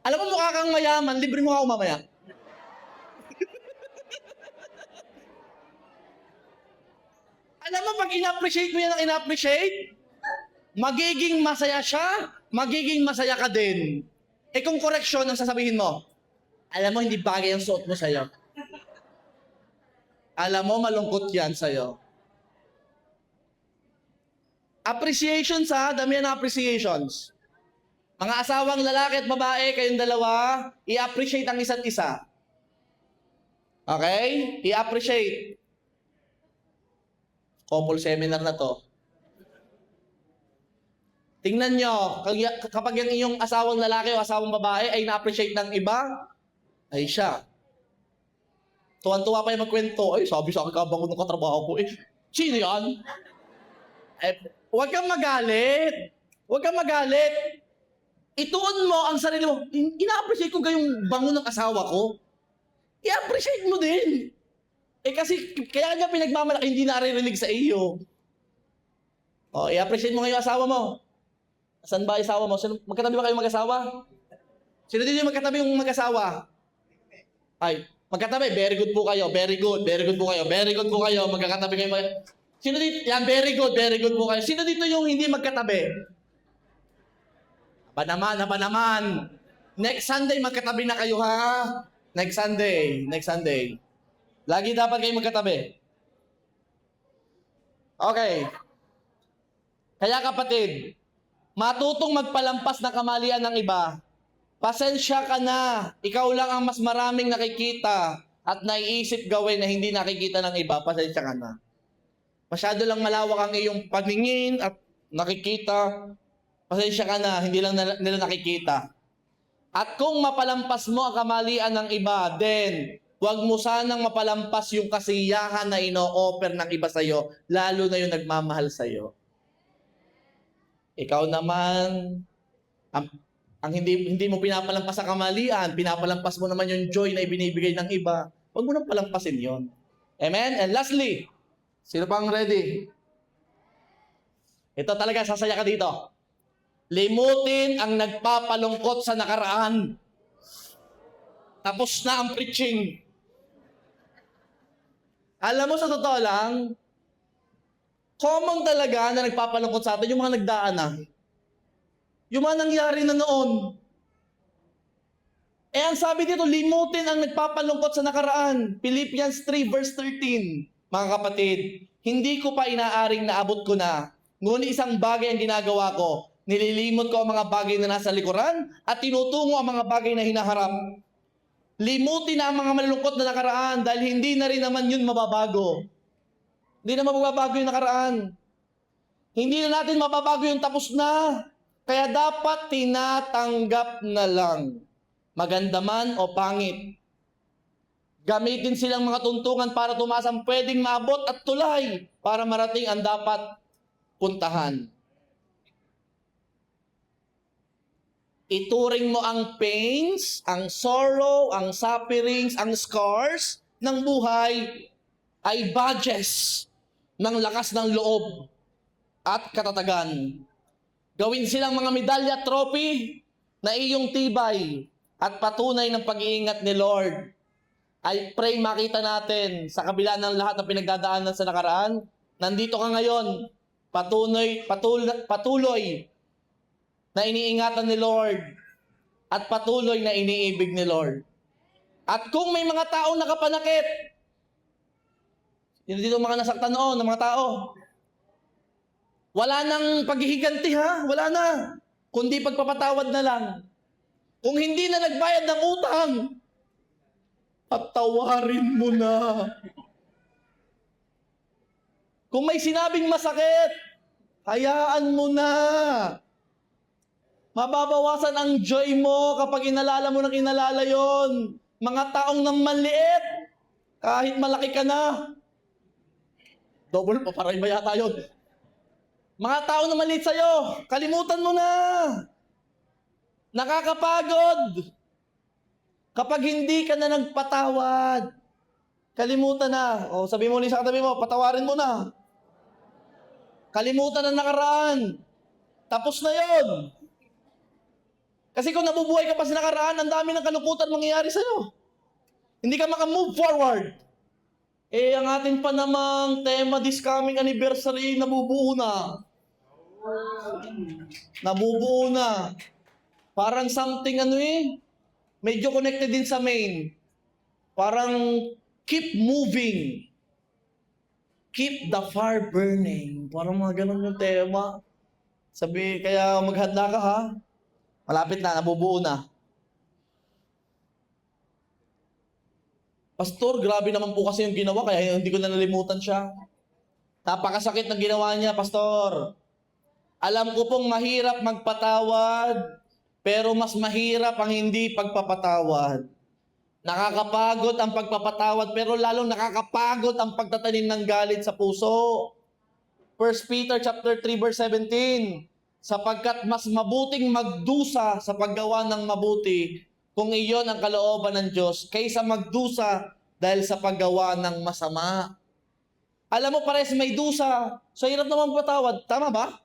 alam mo mukha kang mayaman, libre mo ako mamaya. Alam mo, pag ina-appreciate mo yan ang ina-appreciate, magiging masaya siya, magiging masaya ka din. Kung correction ang sasabihin mo, alam mo, hindi bagay ang suot mo sa'yo. Alam mo, malungkot yan sa'yo. Appreciations ha, damihan ng appreciations. Mga asawang lalaki at babae, kayong dalawa, i-appreciate ang isa't isa. Okay? I-appreciate. Couple seminar na to. Tingnan nyo, kapag yung iyong asawang lalaki o asawang babae ay na-appreciate ng iba, ay siya. Tuwan-tuwa pa yung magkwento, ay sabi sa akin kabang ng katrabaho ko, sino yan? Huwag kang magalit. Huwag kang magalit. Ituon mo ang sarili mo. Ina-appreciate ko gayong bango ng asawa ko. I-appreciate mo din. Kasi kaya nga pinagmamalaki, hindi naririnig sa iyo. I-appreciate mo ngayon asawa mo. Saan ba asawa mo? Magkatabi ba kayong mag-asawa? Sino dito yung magkatabi yung mag-asawa? Ay, magkatabi. Very good po kayo. Very good. Very good po kayo. Very good po kayo. Magkakatabi kayo. Sino dito? Yan, very good. Very good po kayo. Sino dito yung hindi magkatabi? Aba naman. Next Sunday, magkatabi na kayo, ha? Next Sunday. Lagi dapat kayo magkatabi. Okay. Kaya kapatid, matutong magpalampas ng kamalian ng iba. Pasensya ka na. Ikaw lang ang mas maraming nakikita at naiisip gawin na hindi nakikita ng iba. Pasensya ka na. Masyado lang malawak ang iyong paningin at nakikita. Pasensya ka na, hindi lang nila nakikita. At kung mapalampas mo ang kamalian ng iba, then huwag mo sanang mapalampas yung kasiyahan na ino-offer ng iba sa'yo, lalo na yung nagmamahal sa'yo. Ikaw naman, ang hindi mo pinapalampas sa kamalian, pinapalampas mo naman yung joy na ibinibigay ng iba, huwag mo nang palampasin yon. Amen? And lastly, sino pang ready? Ito talaga, sasaya ka dito. Limutin ang nagpapalungkot sa nakaraan. Tapos na ang preaching. Alam mo, sa totoo lang, common talaga na nagpapalungkot sa atin yung mga nagdaan na. Yung mga nangyari na noon. Ang sabi dito, limutin ang nagpapalungkot sa nakaraan. Philippians 3 verse 13. Mga kapatid, hindi ko pa inaaring naabot ko na. Ngunit isang bagay ang ginagawa ko. Nililimot ko ang mga bagay na nasa likuran at tinutungo ang mga bagay na hinaharap. Limutin na ang mga malulungkot na nakaraan dahil hindi na rin naman yun mababago. Hindi na mababago yung nakaraan. Hindi na natin mababago yung tapos na. Kaya dapat tinatanggap na lang. Maganda man o pangit. Gamitin silang mga tuntungan para tumaas ang pwedeng maabot at tulay para marating ang dapat puntahan. Ituring mo ang pains, ang sorrow, ang sufferings, ang scars ng buhay ay badges ng lakas ng loob at katatagan. Gawin silang mga medalya at trophy na iyong tibay at patunay ng pag-iingat ni Lord. I pray makita natin sa kabila ng lahat ng pinagdadaanan sa nakaraan, nandito ka ngayon, patuloy na iniingatan ni Lord at patuloy na iniibig ni Lord. At kung may mga taong nakapanakit, dito mga nasaktan noon ng mga tao, wala nang paghihiganti ha, wala na, kundi pagpapatawad na lang. Kung hindi na nagbayad ng utang, patawarin mo na. Kung may sinabing masakit, hayaan mo na. Mababawasan ang joy mo kapag inalala mo ng inalala yon. Mga taong nang maliit, kahit malaki ka na. Double pa, parang iba yata yun. Mga taong na maliit sa'yo, kalimutan mo na. Nakakapagod. Kapag hindi ka na nagpatawad, kalimutan na. O sabi mo ulit sa katabi mo, patawarin mo na. Kalimutan na nakaraan. Tapos na yon. Kasi kung nabubuhay ka pa sa nakaraan, ang dami ng kalukutan mangyayari sa'yo. Hindi ka maka-move forward. Ang atin pa namang tema this coming anniversary, nabubuo na. Nabubuo na. Parang something medyo connected din sa main. Parang keep moving. Keep the fire burning. Parang mga ganun yung tema. Sabi, kaya maghanda ka ha. Malapit na, nabubuo na. Pastor, grabe naman po kasi yung ginawa, kaya hindi ko na nalimutan siya. Napakasakit ng ginawa niya, Pastor. Alam ko pong mahirap magpatawad, pero mas mahirap ang hindi pagpapatawad. Nakakapagod ang pagpapatawad, pero lalong nakakapagod ang pagtatanim ng galit sa puso. 1 Peter chapter 3 verse 17. Sapagkat mas mabuting magdusa sa paggawa ng mabuti kung iyon ang kalooban ng Diyos kaysa magdusa dahil sa paggawa ng masama. Alam mo, pares may dusa. So, hirap naman patawad. Tama ba?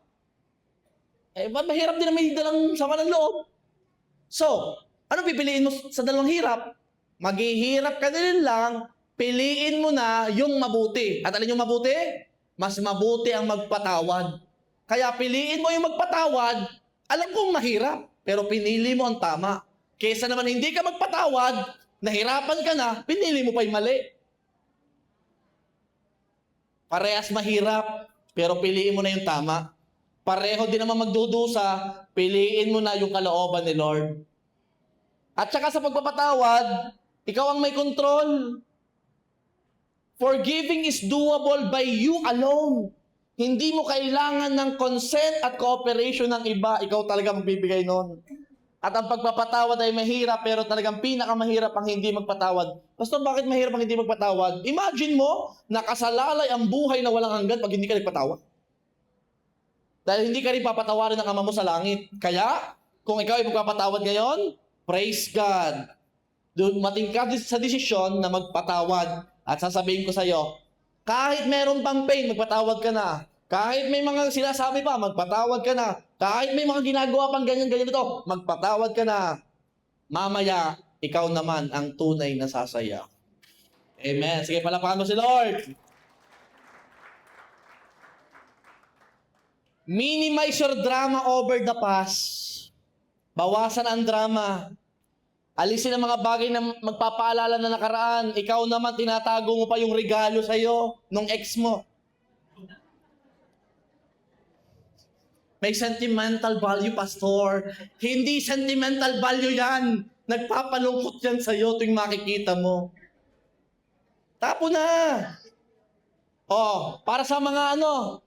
Mahirap din na may dalang sama ng loob. So, ano pipiliin mo sa dalawang hirap? Maghihirap ka din lang, piliin mo na yung mabuti. At alin yung mabuti? Mas mabuti ang magpatawad. Kaya piliin mo yung magpatawad, alam kong mahirap, pero pinili mo ang tama. Kesa naman hindi ka magpatawad, nahirapan ka na, pinili mo pa yung mali. Parehas mahirap, pero piliin mo na yung tama. Pareho din naman magdudusa, piliin mo na yung kalooban ni Lord. At saka sa pagpapatawad, ikaw ang may control. Forgiving is doable by you alone. Hindi mo kailangan ng consent at cooperation ng iba. Ikaw talaga magbibigay nun. At ang pagpapatawad ay mahirap, pero talagang pinakamahirap ang hindi magpatawad. Pastor, bakit mahirap ang hindi magpatawad? Imagine mo, nakasalalay ang buhay na walang hanggan pag hindi ka nagpatawad. Dahil hindi ka rin papatawarin ng Ama mo sa langit. Kaya, kung ikaw ay magpapatawad ngayon, praise God. Dumating ka sa desisyon na magpatawad. At sasabihin ko sa iyo, kahit meron pang pain, magpatawad ka na. Kahit may mga sinasabi pa, magpatawad ka na. Kahit may mga ginagawa pang ganyan-ganyan ito, magpatawad ka na. Mamaya, ikaw naman ang tunay na sasaya. Amen. Sige, palapakan mo si Lord. Minimize your drama over the past. Bawasan ang drama. Alisin ang mga bagay na magpapaalala na nakaraan. Ikaw naman, tinatago mo pa yung regalo sa'yo nung ex mo. May sentimental value, pastor. Hindi sentimental value yan. Nagpapalungkot yan sa'yo tuwing makikita mo. Tapo na. Oh, para sa mga ano.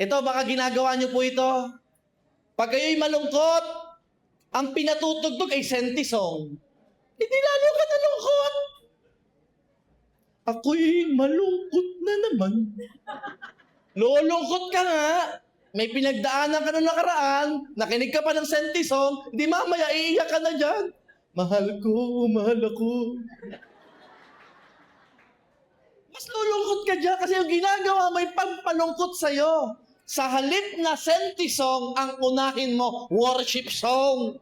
Ito, baka ginagawa niyo po ito. Pag kayo'y malungkot, ang pinatutugtog ay senti song. Hindi lalo ka nalungkot. Ako'y malungkot na naman. Lulungkot ka nga. May pinagdaanan ka nung nakaraan. Nakinig ka pa ng senti song. Di mamaya, iiyak ka na dyan. Mahal ko, mahal ako. Mas lulungkot ka dyan kasi yung ginagawa may pagpalungkot sa'yo. Sa halip na senti song, ang unahin mo, worship song.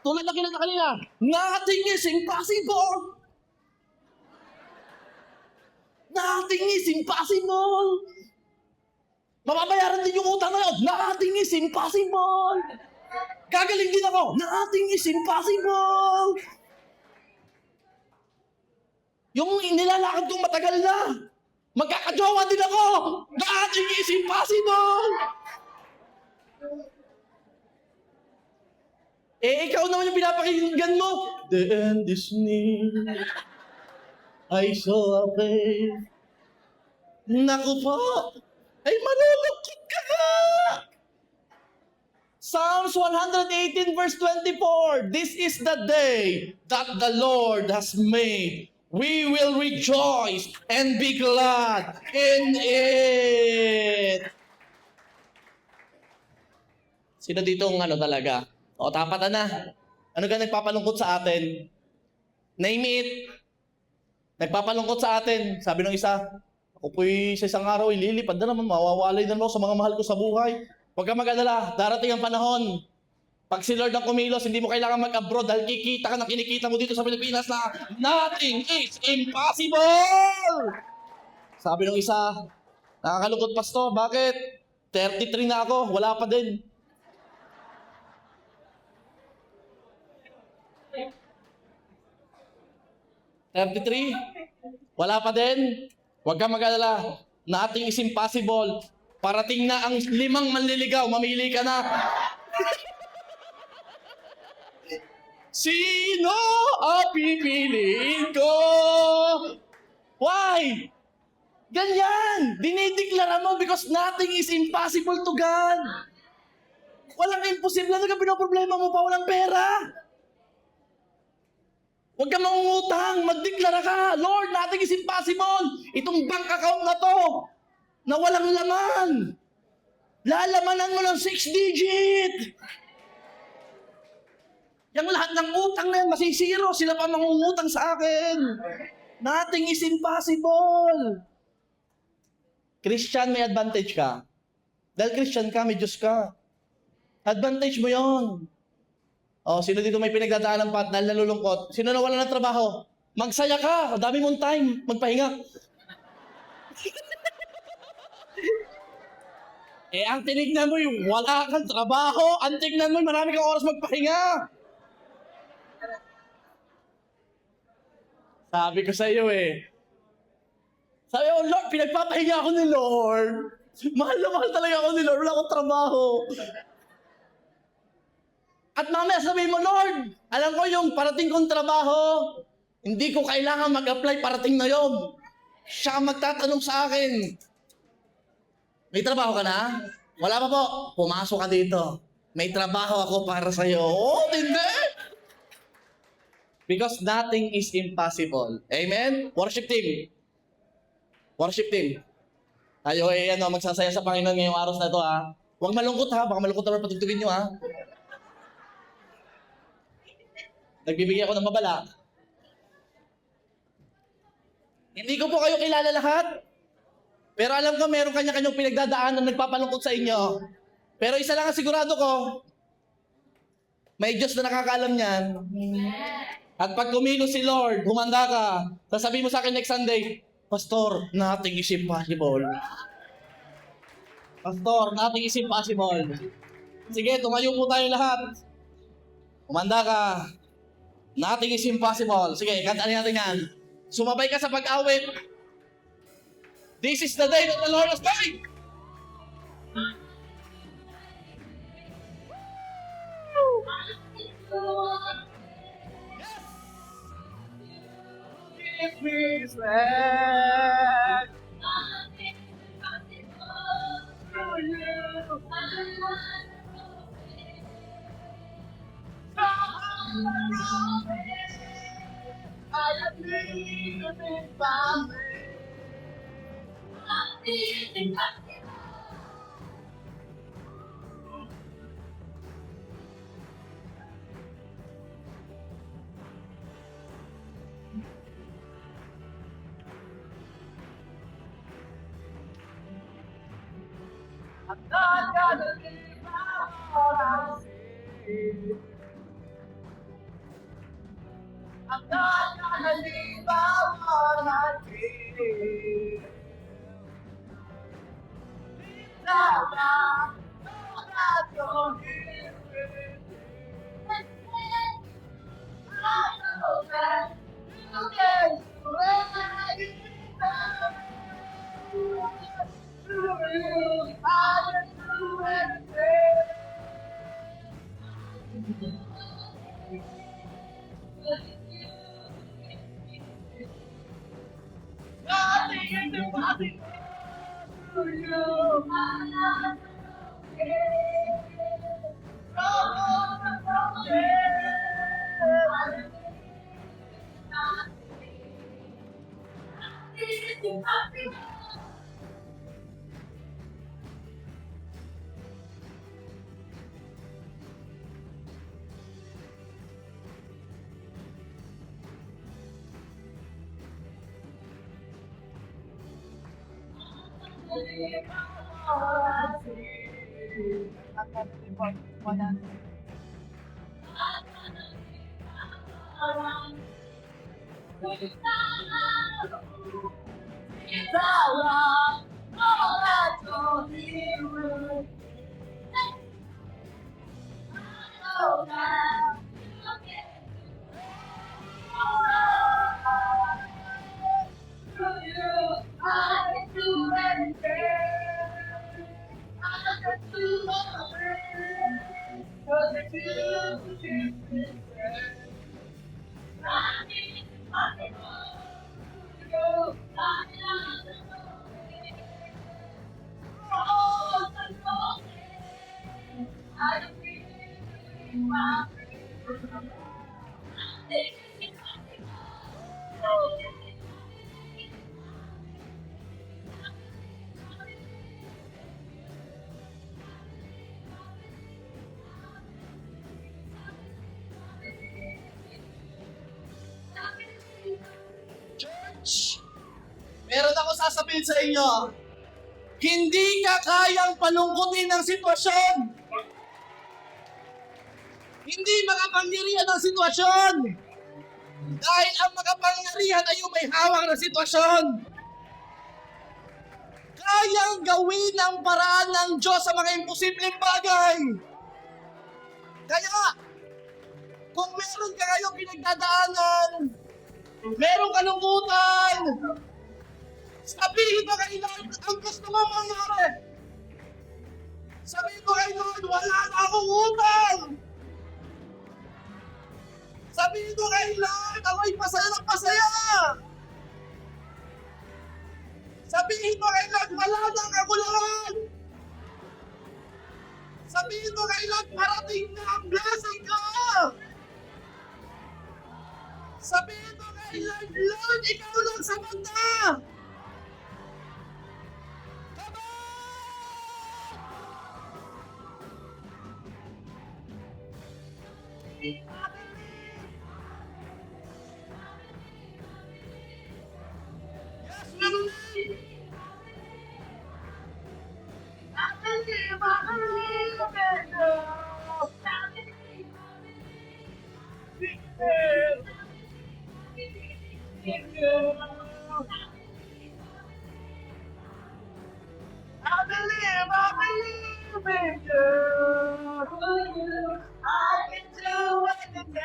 Tulad na kinanta kanina, nothing is impossible. Nothing is impossible. Mababayaran din yung utang na yun. Nothing is impossible. Gagaling din ako. Nothing is impossible. Yung nilalakad kong matagal na. Magkakajowa din ako. Nothing is impossible. Eh, ikaw naman yung pinapakinggan mo. The end is near. I saw a face. Naku po. Ay, malulungkot ka nga. Psalms 118 verse 24. This is the day that the Lord has made. We will rejoice and be glad in it. Sino dito ang ano talaga? O, tapatan na. Ano ka nagpapalungkot sa atin? Name it. Nagpapalungkot sa atin. Sabi ng isa, ako po'y sa isang araw, ililipad na naman, mawawalay na naman ako sa mga mahal ko sa buhay. Huwag ka mag-alala, darating ang panahon. Pag si Lord ang kumilos, hindi mo kailangan mag-abroad dahil kikita ka na kinikita mo dito sa Pilipinas na nothing is impossible! Sabi ng isa, nakakalungkot pastor, bakit? 33 na ako, wala pa din. Wala pa din? Huwag kang mag-alala. Nothing is impossible. Parating na ang 5 manliligaw. Mamili ka na. Sino ang pipiliin ko? Why? Ganyan. Dinideklara mo because nothing is impossible to God. Walang imposible. Ano ka pinoproblema mo pa? Walang pera. Huwag ka mangungutang, magdeklara ka, Lord, nothing is impossible. Itong bank account na to, na walang laman. Lalamanan mo ng 6 digit. Yung lahat ng utang na yan, masisiro, sila pa mangungutang sa akin. Nothing is impossible. Christian, may advantage ka. Dahil Christian ka, may Diyos ka. Advantage mo yon. Oh, sino dito may pinagdadaanan pa at dahil nalulungkot? Sino nawala ng trabaho? Magsaya ka. Dami mong time. Magpahinga. Eh, ang tinignan mo yung wala kang trabaho. Ang tignan mo, marami kang oras magpahinga. Sabi ko sa iyo eh. Sabi ko, Lord, pinagpapahinga ako ni Lord. Mahal na mahal talaga ako ni Lord. Wala akong trabaho. At mamaya sabihin mo, Lord, alam ko yung parating kong trabaho, hindi ko kailangan mag-apply, parating na yun. Siya magtatanong sa akin, may trabaho ka na? Wala pa po. Pumasok ka dito. May trabaho ako para sa'yo. Oh, hindi! Because nothing is impossible. Amen? Worship team. Worship team. Tayo ay magsasaya sa Panginoon ngayong araw na ito, ha? Huwag malungkot, ha? Baka malungkot naman patugtugin nyo, ha? Nagbibigay ako ng babala. Hindi ko po kayo kilala lahat. Pero alam ko meron kanya-kanyang pinagdadaanan na nagpapalungkot sa inyo. Pero isa lang ang sigurado ko. May Diyos na nakakaalam niyan. At pag kumilos si Lord, humanda ka. Sasabihin mo sa akin next Sunday, Pastor, nothing is impossible. Pastor, nothing is impossible. Sige, tumayo po tayo lahat. Umanda ka. Nothing is impossible. Sige, kantaan natin yan. Sumabay ka sa pag-awit. This is the day that the Lord has made. Give me strength through you. I am living by I'm not gonna leave my heart. I'm not gonna leave my heart. Now, now, now, you're here with me. I know that you can do anything. Through you, I can do anything. Nothing is impossible to you. Church, meron ako sasabihin sa inyo. Hindi ka kayang palungkutin ng sitwasyon. Hindi makapangyarihan ng sitwasyon. Dahil ang makapangyarihan ay yung may hawak ng sitwasyon. Kayang gawin ang paraan ng Diyos sa mga imposibleng bagay. Kaya, kung meron ka ngayong pinagdadaanan, merong kalungkutan, sabihin mo kay Lord ang gusto mo mangyari. Sabihin mo kay Lord, wala na akong utang. Sabihin mo kay Lord, ako'y pasaya ng pasaya. Sabihin mo kay Lord, wala na ang kakulangan. Sabihin mo kay Lord, parating na ang blessing ko. Sabihin mo kay Lord, Lord, ikaw lang sa banda. Come on! Yes, we believe. I believe in you. I believe in you. I can do anything.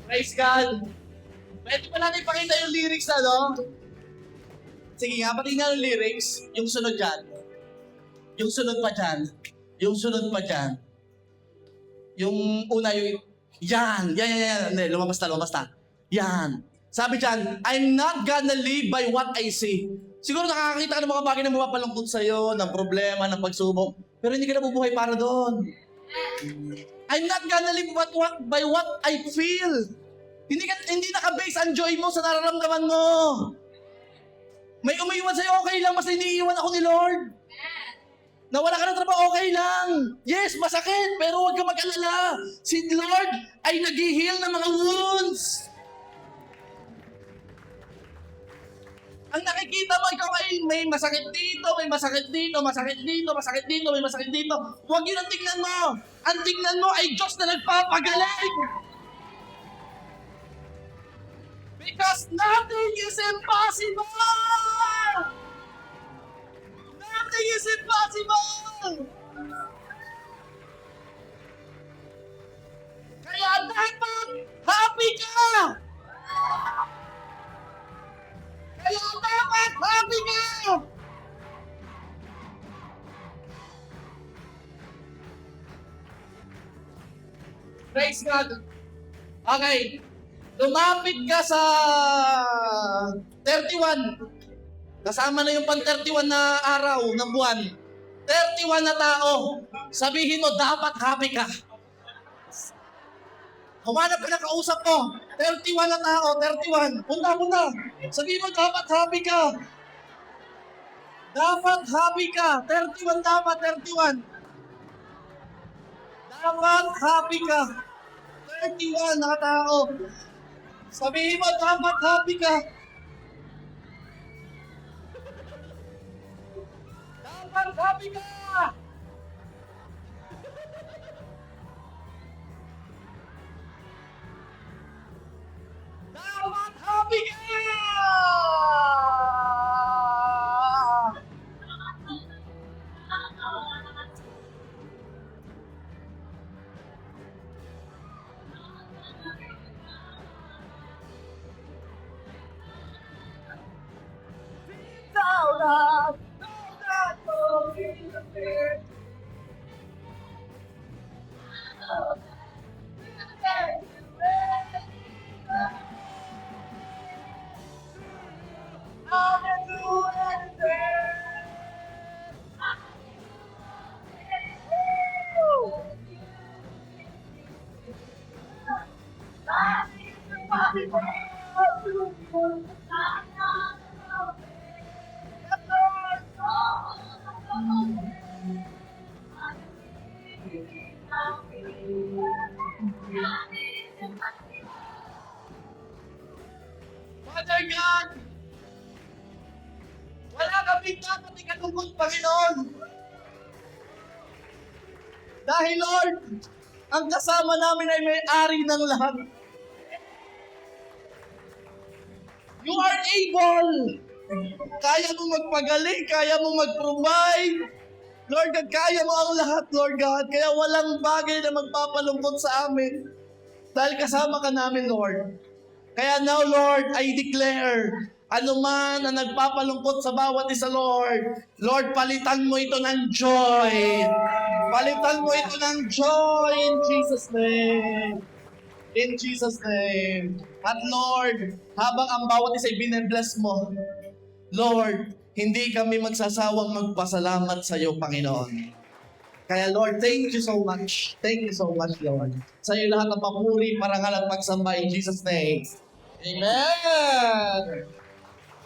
Praise God! Pwede pa natin ipakita yung lyrics na, no? Sige nga, pakinggan yung lyrics. Yung sunod dyan. Yung sunod pa dyan. Yung sunod pa dyan. Yung una yung... Yan! Hindi, lumabas na. Yan. Sabi dyan, I'm not gonna live by what I see. Siguro nakakakita ka ng mga bagay na mapapalungkot sa'yo, ng problema, ng pagsubok. Pero hindi ka nabubuhay para doon. I'm not gonna live by what I feel. Hindi naka-base ang joy mo sa nararamdaman mo. May umiiwan sa'yo, okay lang. Basta iniiwan ako ni Lord. Nawala ka ng trabaho, okay lang. Yes, masakit, pero huwag ka mag-alala. Si Lord ay nag-heal ng mga wounds. Ang nakikita mo, ikaw ay may masakit dito, may masakit dito, masakit dito, masakit dito, may masakit dito. Huwag yun ang tingnan mo. Ang tingnan mo ay Diyos na nagpapagaling. Because nothing is impossible! Nothing is impossible! Kaya dapat happy ka! Kaya dapat happy ka! Praise God! Okay. Lumapit ka sa 31. Kasama na yung pang-31 na araw ng buwan. 31 na tao. Sabihin mo, dapat happy ka. Humanap ka na kausap mo. 31 na tao, 31. Punta. Sabihin mo, dapat happy ka. Dapat happy ka. 31 dapat, 31. Dapat happy ka. 31 na tao. Sabihin mo, dapat happy ka. Dapat happy ka. Dapat happy ka. Father God, wala kaming dapat ikatungkol, Panginoon. Dahil Lord, ang kasama namin ay may-ari ng lahat. You are able. Kaya mo magpagaling, kaya mo mag-provide. Lord God, kaya mo ang lahat, Lord God. Kaya walang bagay na magpapalungkot sa amin. Dahil kasama ka namin, Lord. Kaya now, Lord, I declare, anuman ang nagpapalungkot sa bawat isa, Lord, Lord, palitan mo ito ng joy. Palitan mo ito ng joy in Jesus' name. In Jesus' name. At Lord, habang ang bawat isa bless mo, Lord, hindi kami magsasawang magpasalamat sa iyo, Panginoon. Kaya Lord, thank you so much. Thank you so much, Lord. Sa iyo lahat ng papuri, parangal at pagsamba in Jesus' name. Amen!